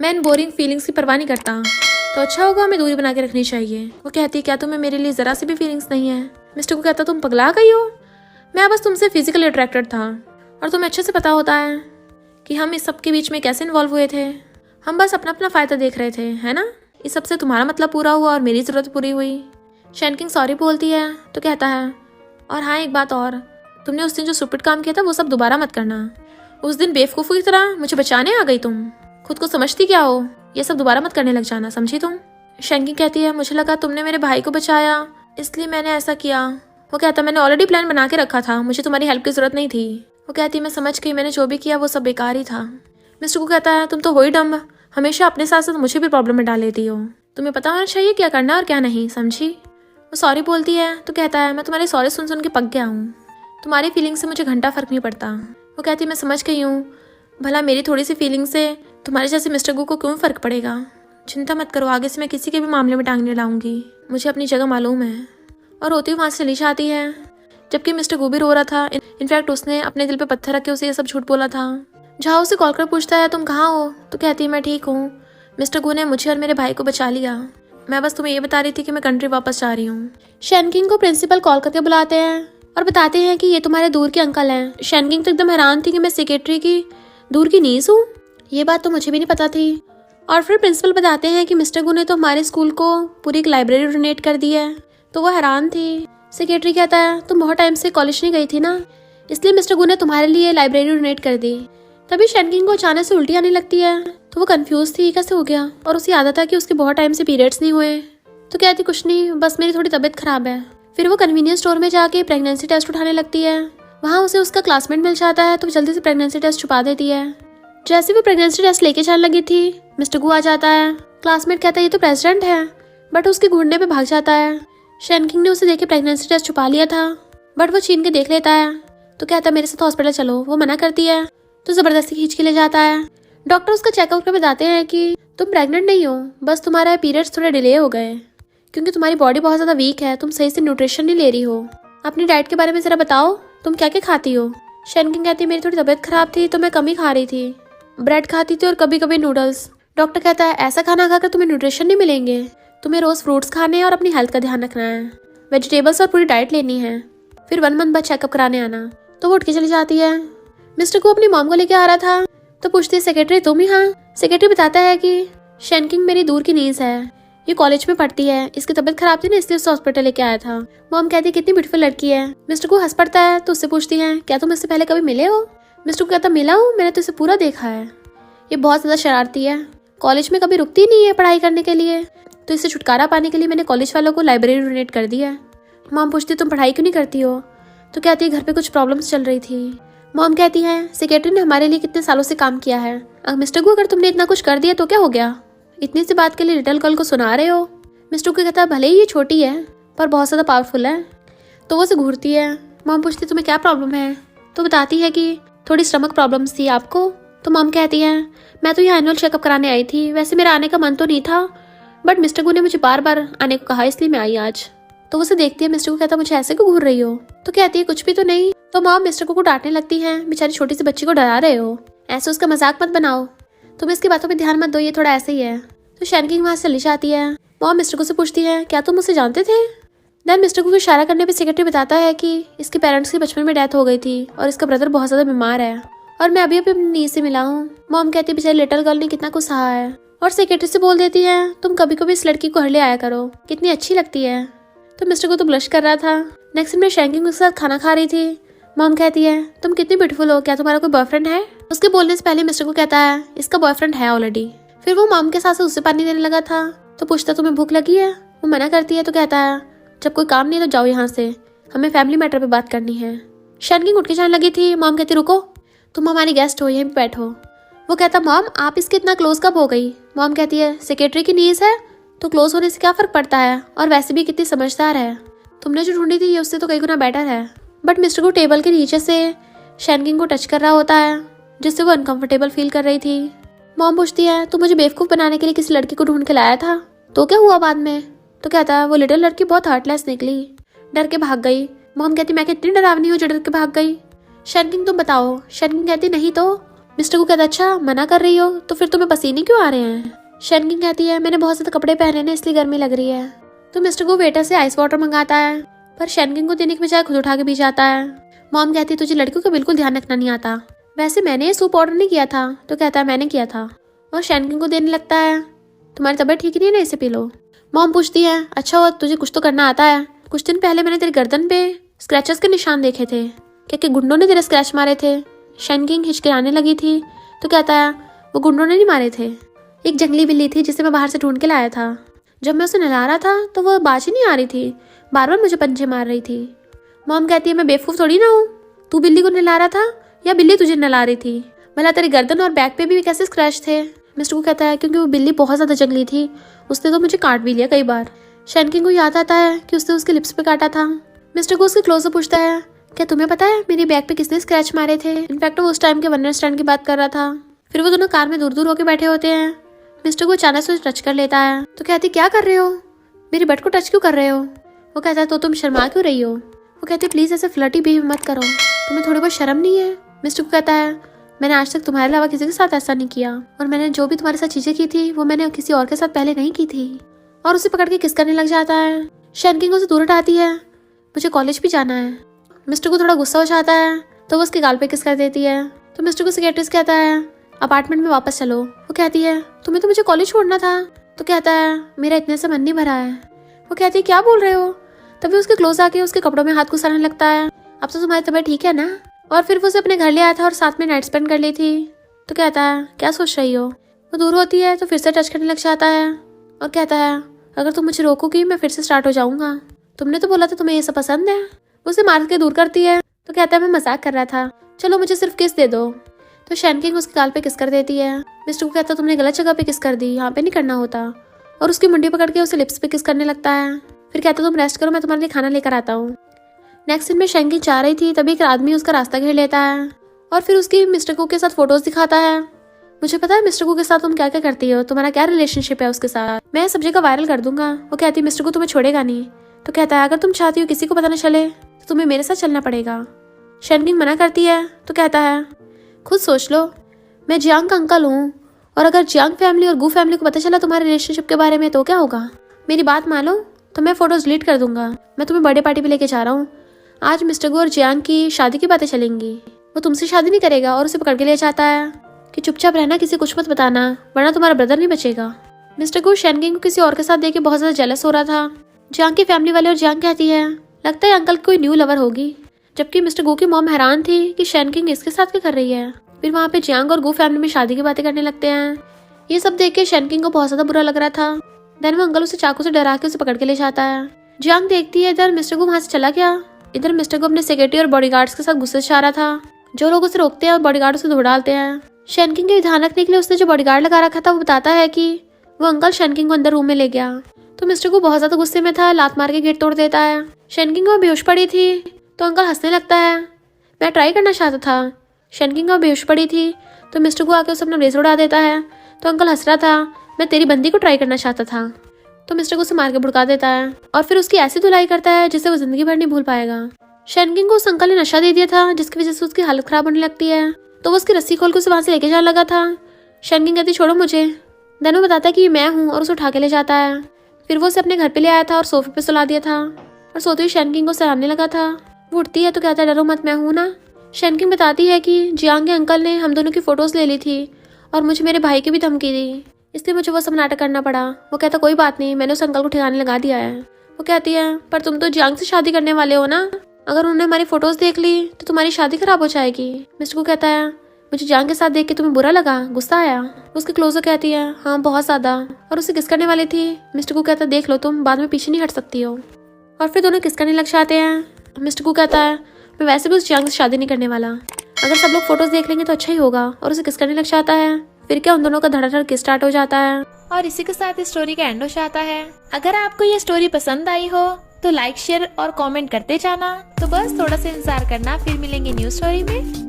S1: मैं इन बोरिंग फीलिंग्स की परवाह नहीं करता, तो अच्छा होगा हमें दूरी बना के रखनी चाहिए। वो कहती है क्या तुम्हें मेरे लिए ज़रा सी भी फीलिंग्स नहीं है? मिस्टर को कहता तुम पगला गई हो, मैं बस तुमसे फिजिकली अट्रैक्टेड था और तुम्हें अच्छे से पता होता है कि हम इस सब के बीच में कैसे इन्वॉल्व हुए थे। हम बस अपना अपना फ़ायदा देख रहे थे, है ना। इस सबसे तुम्हारा मतलब पूरा हुआ और मेरी ज़रूरत पूरी हुई। शैनकिंग सॉरी बोलती है तो कहता है और हाँ एक बात और, तुमने उस दिन जो सुपिट काम किया था वो सब दोबारा मत करना। उस दिन बेवकूफ़ों की तरह मुझे बचाने आ गई तुम, खुद को समझती क्या हो? ये सब दोबारा मत करने लग जाना, समझी तुम? शैनकिंग कहती है मुझे लगा तुमने मेरे भाई को बचाया इसलिए मैंने ऐसा किया। वो कहता मैंने ऑलरेडी प्लान बना के रखा था, मुझे तुम्हारी हेल्प की ज़रूरत नहीं थी। वो कहती मैं समझ गई, मैंने जो भी किया वो सब बेकार ही था। मिस्टर को कहता है तुम तो हो ही डम्ब, हमेशा अपने साथ साथ मुझे भी प्रॉब्लम में डाल लेती हो, तुम्हें पता होना चाहिए क्या करना और क्या नहीं, समझी? वो सॉरी बोलती है तो कहता है मैं तुम्हारी सॉरी सुन सुन के पक गया हूँ, तुम्हारी फीलिंग से मुझे घंटा फ़र्क नहीं पड़ता। वो कहती मैं समझ गई हूँ, भला मेरी थोड़ी सी फीलिंग से तुम्हारे जैसे मिस्टर गू को क्यों फ़र्क पड़ेगा। चिंता मत करो, आगे से मैं किसी के भी मामले में टांग नहीं लाऊंगी, मुझे अपनी जगह मालूम है। और रोती हुई वहाँ से चली जाती है, जबकि मिस्टर गू भी रो रहा था। इनफैक्ट उसने अपने दिल पे पत्थर रख के उसे ये सब झूठ बोला था। झाओ उसे कॉल कर पूछता है तुम कहाँ हो? तो कहती है मैं ठीक हूँ, मिस्टर गू ने मुझे और मेरे भाई को बचा लिया, मैं बस तुम्हें ये बता रही थी कि मैं कंट्री वापस जा रही हूँ। शैनकिंग को प्रिंसिपल कॉल करके बुलाते हैं और बताते हैं कि ये तुम्हारे दूर के अंकल हैं। शैनकिंग तो एकदम हैरान थी कि मैं सेक्रेटरी की दूर की नीस हूँ, ये बात तो मुझे भी नहीं पता थी। और फिर प्रिंसिपल बताते हैं कि मिस्टर गू ने तो हमारे स्कूल को पूरी एक लाइब्रेरी डोनेट कर दी है, तो वो हैरान थी। सेक्रेटरी कहता है तुम बहुत टाइम से कॉलेज नहीं गई थी ना, इसलिए मिस्टर गू ने तुम्हारे लिए लाइब्रेरी डोनेट कर दी। तभी शैनकिंग को अचानक से उल्टी आने लगती है, तो वो कंफ्यूज थी कैसे हो गया, और उसे याद आता कि उसके बहुत टाइम से पीरियड्स नहीं हुए। तो कहती कुछ नहीं, बस मेरी थोड़ी तबीयत खराब है। फिर वो कन्वीनियंस स्टोर में जाके प्रेगनेंसी टेस्ट उठाने लगती है, वहाँ उसे उसका क्लासमेट मिल जाता है, तो जल्दी से प्रेगनेंसी टेस्ट छुपा देती है। जैसे वो प्रेगनेंसी टेस्ट लेके जाने लगी थी, मिस्टर गू आ जाता है। क्लासमेट कहता है ये तो प्रेसिडेंट है, बट उसके घूरने पे भाग जाता है। शैनकिंग ने उसे देख के प्रेगनेंसी टेस्ट छुपा लिया था, बट वो छीन के देख लेता है, तो कहता है मेरे साथ हॉस्पिटल चलो। वो मना करती है, तो जबरदस्ती खींच के ले जाता है। डॉक्टर उसका चेकअप कर बताते हैं कि तुम प्रेग्नेंट नहीं हो, बस तुम्हारा पीरियड्स थोड़े डिले हो गए क्योंकि तुम्हारी बॉडी बहुत ज़्यादा वीक है, तुम सही से न्यूट्रिशन नहीं ले रही हो। अपनी डाइट के बारे में ज़रा बताओ, तुम क्या क्या खाती हो? शैनकिंग कहती है मेरी थोड़ी तबीयत खराब थी तो मैं कम ही खा रही थी, ब्रेड खाती थी और कभी कभी नूडल्स। डॉक्टर कहता है ऐसा खाना खाकर तुम्हें न्यूट्रिशन नहीं मिलेंगे, तुम्हें रोज़ फ्रूट्स खाने हैं और अपनी हेल्थ का ध्यान रखना है, वेजिटेबल्स और पूरी डाइट लेनी है, फिर 1 मंथ बाद चेकअप कराने आना। तो वो उठ के चली जाती है। मिस्टर को अपनी मॉम को लेके आ रहा था, तो पूछती है सेक्रेटरी तुम ही? हाँ। सेक्रेटरी बताता है कि शैनकिंग मेरी दूर की नीस है, ये कॉलेज में पढ़ती है, इसकी तबीयत खराब थी ना इसलिए उसे हॉस्पिटल लेके आया था। मॉम कहती है कितनी ब्यूटीफुल लड़की है। मिस्टर को हंस पड़ता है, तो उससे पूछती है क्या तुम इससे पहले कभी मिले हो? मिस्टर को कहता मिला हूँ, मैंने तो इसे पूरा देखा है, ये बहुत ज़्यादा शरारती है, कॉलेज में कभी रुकती नहीं है पढ़ाई करने के लिए, तो इससे छुटकारा पाने के लिए मैंने कॉलेज वालों को लाइब्रेरी डोनेट कर दिया। मॉम पूछती तुम पढ़ाई क्यों नहीं करती हो? तो कहती है घर पे कुछ प्रॉब्लम्स चल रही थी। मॉम कहती है सेक्रेटरी ने हमारे लिए कितने सालों से काम किया है, मिस्टर को अगर तुमने इतना कुछ कर दिया तो क्या हो गया, इतनी सी बात के लिए लिटिल गर्ल को सुना रहे हो? मिस्टर को कहता है भले ही ये छोटी है पर बहुत ज़्यादा पावरफुल है। तो वो उसे घूरती है। मॉम पूछती तुम्हें क्या प्रॉब्लम है? तो बताती है कि थोड़ी स्टमक प्रॉब्लम्स थी आपको। तो मॉम कहती है मैं तो यहाँ एनुअल चेकअप कराने आई थी, वैसे मेरा आने का मन तो नहीं था, बट मिस्टर गू ने मुझे बार बार आने को कहा इसलिए मैं आई आज। तो वो उसे देखती है। मिस्टर को कहता मुझे ऐसे क्यों घूर रही हो? तो कहती है कुछ भी तो नहीं। तो मॉम मिस्टर को डांटने लगती है, बेचारी छोटी सी बच्ची को डरा रहे हो, ऐसे उसका मजाक मत बनाओ, तुम इसकी बातों पे ध्यान मत दो, ये थोड़ा ऐसे ही है। तो शैनकिंग वहाँ से चली जाती है। मॉम मिस्टर को से पूछती है क्या तुम उसे जानते थे? देन मिस्टर को इशारा करने पे सेक्रेटरी बताता है कि इसके पेरेंट्स की बचपन में डेथ हो गई थी और इसका ब्रदर बहुत ज़्यादा बीमार है और मैं अभी अभी अपनी नी से मिला हूँ। मॉम कहती है बेचारी लिटिल गर्ल ने कितना कुछ सहा है, और सेक्रेटरी से बोल देती है तुम कभी कभी इस लड़की को घर ले आया करो, कितनी अच्छी लगती है। तो मिस्टर को तो ब्लश कर रहा था। नेक्स्ट दिन मैं शैनकिंग के साथ खाना खा रही थी, मॉम कहती है तुम कितनी ब्यूटीफुल हो, क्या तुम्हारा कोई बॉयफ्रेंड है? उसके बोलने से पहले मिस्टर को कहता है इसका बॉयफ्रेंड है ऑलरेडी। फिर वो मॉम के साथ उससे पानी देने लगा था तो पूछता तुम्हें भूख लगी है? वो मना करती है तो कहता है जब कोई काम नहीं है तो जाओ यहाँ से, हमें फैमिली मैटर पे बात करनी है। शैनकिंग उठ के जाने लगी थी। मॉम कहती रुको, तुम हमारी गेस्ट हो, यहीं पे बैठो। वो कहता मॉम आप इसके इतना क्लोज कब हो गई? मॉम कहती है सेक्रेटरी की नीस है तो क्लोज होने से क्या फर्क पड़ता है, और वैसे भी कितनी समझदार है, तुमने जो ढूंढी थी ये उससे तो कई गुना बेटर है। बट मिस्टर को टेबल के नीचे से शैनकिंग को टच कर रहा होता है जिससे वो अनकंफर्टेबल फील कर रही थी। मॉम पूछती है तू मुझे बेवकूफ़ बनाने के लिए किसी लड़की को ढूंढ के लाया था, तो क्या हुआ बाद में? तो कहता है वो लिटिल लड़की बहुत हार्टलेस निकली, डर के भाग गई। मॉम कहती मैं कितनी डरावनी हूँ जो डर के भाग गई? शैनकिंग तुम बताओ। शैनकिंग कहती नहीं तो। मिस्टर को कहता अच्छा मना कर रही हो तो फिर तुम्हें पसीने क्यों आ रहे हैं? शैनकिंग कहती है मैंने बहुत ज़्यादा कपड़े पहने हैं इसलिए गर्मी लग रही है। तो मिस्टर को वेटर से आइस वाटर मंगाता है पर शैनकिंग को देने के बजाय खुद उठा के पी जाता है। मॉम कहती है तुझे लड़कियों का बिल्कुल ध्यान रखना नहीं आता, वैसे मैंने ये सूप ऑर्डर नहीं किया था। तो कहता है मैंने किया था, और शैनकिंग को देने लगता है तुम्हारी तबीयत ठीक नहीं है ना, इसे पी लो। मॉम पूछती है अच्छा हुआ तुझे कुछ तो करना आता है, कुछ दिन पहले मैंने तेरी गर्दन पे स्क्रैचेस के निशान देखे थे, क्या गुंडों ने तेरे स्क्रैच मारे थे? शैनकिंग हिचकिचाने लगी थी तो कहता है वो गुंडों ने नहीं मारे थे, एक जंगली बिल्ली थी जिसे मैं बाहर से ढूंढ के लाया था। जब मैं उसे नहला रहा था तो वो बाज ही नहीं आ रही थी, बार बार मुझे पंजे मार रही थी। मॉम कहती है मैं बेवकूफ़ थोड़ी ना हूँ, तू बिल्ली को नहला रहा था या बिल्ली तुझे नहला रही थी? भला तेरी गर्दन और बैक पे भी कैसे स्क्रैच थे? मिस्टर को कहता है क्योंकि वो बिल्ली बहुत ज़्यादा जंगली थी, उसने तो मुझे काट भी लिया कई बार। शैनकिंग को याद आता है कि उसने उसके लिप्स पे काटा था। मिस्टर को उसके क्लोज से पूछता है क्या तुम्हें पता है मेरी बैक पे किसने स्क्रैच मारे थे? इनफैक्ट वो उस टाइम के वन नाइट स्टैंड की बात कर रहा था। फिर वो दोनों कार में दूर दूर होकर बैठे होते हैं। मिस्टर को अचानक से टच कर लेता है तो कहती क्या कर रहे हो, मेरी बट को टच क्यों कर रहे हो? वो कहता है तो तुम शर्मा क्यों रही हो? वो कहती है प्लीज़ ऐसे फ्लर्टी बिहेव मत करो, तुम्हें थोड़ी बहुत शर्म नहीं है? मिस्टर को कहता है मैंने आज तक तुम्हारे अलावा किसी के साथ ऐसा नहीं किया, और मैंने जो भी तुम्हारे साथ चीज़ें की थी वो मैंने किसी और के साथ पहले नहीं की थी। और उसे पकड़ के किस करने लग जाता है। शैनकिंग उसे दूर हटाती है, मुझे कॉलेज भी जाना है। मिस्टर को थोड़ा गुस्सा हो जाता है तो वो उसके गाल पे किस कर देती है। तो मिस्टर को सेक्रेटरीज कहता है अपार्टमेंट में वापस चलो। वो कहती है तुम्हें तो मुझे कॉलेज छोड़ना था। तो कहता है मेरा इतने से मन नहीं भरा है। वो कहती है क्या बोल रहे हो? तभी उसके क्लोज आके उसके कपड़ों में हाथ घुसाने लगता है, अब तो तुम्हारी तबीयत ठीक है ना? और फिर वो उसे अपने घर ले आया था और साथ में नाइट स्पेंड कर ली थी। तो कहता है क्या सोच रही हो? वो दूर होती है तो फिर से टच करने लग जाता है और कहता है अगर तुम मुझे रोकोगी मैं फिर से स्टार्ट हो जाऊंगा, तुमने तो बोला था तुम्हें ये सब पसंद है। उसे मार के दूर करती है तो कहता है मैं मजाक कर रहा था, चलो मुझे सिर्फ किस दे दो। तो शैनकिंग उसके गाल पे किस कर देती है। मिस्टर को कहता है तुमने गलत जगह पे किस कर दी, यहाँ पे नहीं करना होता, और उसकी मुंडी पकड़ के उसे लिप्स पे किस करने लगता है। फिर कहता तुम रेस्ट करो, मैं तुम्हारे लिए खाना लेकर आता हूँ। नेक्स्ट सीन में शैनकिंग जा रही थी तभी एक आदमी उसका रास्ता घेर लेता है और फिर उसकी मिस्टर को के साथ फोटोज दिखाता है। मुझे पता है मिस्टर को के साथ तुम क्या क्या करती हो, तुम्हारा क्या रिलेशनशिप है उसके साथ, मैं इस सब्जेक्ट का वायरल कर दूंगा। वो कहती है मिस्टर को तुम्हें छोड़ेगा नहीं। तो कहता है अगर तुम चाहती हो किसी को पता न चले तो तुम्हें मेरे साथ चलना पड़ेगा। शैनकिंग मना करती है तो कहता है खुद सोच लो, मैं जियांग का अंकल हूँ, और अगर जियांग फैमिली और गू फैमिली को पता चला तुम्हारे रिलेशनशिप के बारे में तो क्या होगा? मेरी बात मानो तो मैं फोटोज डिलीट कर दूंगा। मैं तुम्हें बर्थडे पार्टी पे लेके जा रहा हूँ, आज मिस्टर गू और जियांग की शादी की बातें चलेंगी। वो तुमसे शादी नहीं करेगा और उसे पकड़ के ले जाता है कि चुपचाप रहना, किसी कुछ मत बताना वरना तुम्हारा ब्रदर नहीं बचेगा। मिस्टर गू शैनकिंग को किसी और के साथ देख के बहुत ज्यादा जेलस हो रहा था। जियांग की फैमिली वाले और जियांग कहती है लगता है अंकल कोई न्यू लवर होगी, जबकि मिस्टर गू की मॉम हैरान थी कि शैनकिंग इसके साथ क्या कर रही है। फिर वहाँ पे जियांग और गू फैमिली में शादी की बातें करने लगते हैं। ये सब देख के शैनकिंग को बहुत ज्यादा बुरा लग रहा था। देन वो अंकल उसे चाकू से डरा के उसे पकड़ के ले जाता है। जियांग देखती है इधर मिस्टर गू वहाँ से चला गया। इधर मिस्टर गू अपने सेक्रेटरी और बॉडीगार्ड्स के साथ गुस्से से आ रहा था, जो लोग उसे रोकते हैं और बॉडीगार्ड उसे धो डालते हैं। शैनकिंग के ध्यान रखने के लिए उसने जो बॉडीगार्ड लगा रखा था वो बताता है कि वो अंकल शैनकिंग को अंदर रूम में ले गया। तो मिस्टर गू बहुत ज्यादा गुस्से में था, लात मार के गेट तोड़ देता है। शैनकिंग को बेहोश पड़ी थी तो अंकल हंसने लगता है, मैं ट्राई करना चाहता था। शैनकिंग को बेहोश पड़ी थी तो मिस्टर गू आके उसे अपना ब्लेजर उड़ा देता है। तो अंकल हंस रहा था, मैं तेरी बंदी को ट्राई करना चाहता था। तो मिस्टर गू उसे मार के भुड़का देता है और फिर उसकी ऐसी धुलाई करता है जिसे वो जिंदगी भर नहीं भूल पाएगा। शैनकिंग को उस अंकल ने नशा दे दिया था जिसकी वजह से उसकी हालत खराब होने लगती है, तो वो उसकी रस्सी खोल के उसे वहां से लेके जाने लगा था। शैनकिंग कहती छोड़ो मुझे। देन वो बताता है कि मैं हूँ और उसे उठा के ले जाता है। फिर वो उसे अपने घर पे ले आया था और सोफे पे सुला दिया था और सोते हुए शैनकिंग को सहलाने लगा था। वो उठती है तो कहता है डरो मत, मैं हूँ ना। शैनकिंग बताती है कि जियांग के अंकल ने हम दोनों की फोटोज ले ली थी और मुझे मेरे भाई की भी धमकी दी, इसलिए मुझे वो सब नाटक करना पड़ा। वो कहता कोई बात नहीं, मैंने उस अंकल को ठिकाने लगा दिया है। वो कहती है पर तुम तो जियांग से शादी करने वाले हो ना, अगर उन्होंने हमारी फोटोज देख ली तो तुम्हारी शादी खराब हो जाएगी। मिस्टर को कहता है मुझे जान के साथ देख के तुम्हें बुरा लगा, गुस्सा आया। उसकी क्लोजर कहती है हाँ बहुत ज्यादा, और उसे किस करने वाली थी। मिस्टर को कहता है देख लो तुम बाद में पीछे नहीं हट सकती हो। और फिर दोनों किस करने लग जाते हैं। मिस्टर को कहता है मैं वैसे भी उस जान से शादी नहीं करने वाला, अगर सब लोग फोटोज देख लेंगे तो अच्छा ही होगा, और उसे किस करने लग जाता है। फिर क्या उन दोनों का धड़ाधड़ किस स्टार्ट हो जाता है। और इसी के साथ इस स्टोरी का एंड हो जाता है। अगर आपको ये स्टोरी पसंद आई हो तो लाइक शेयर और कमेंट करते जाना। तो बस थोड़ा सा इंतजार करना, फिर मिलेंगे न्यू स्टोरी में।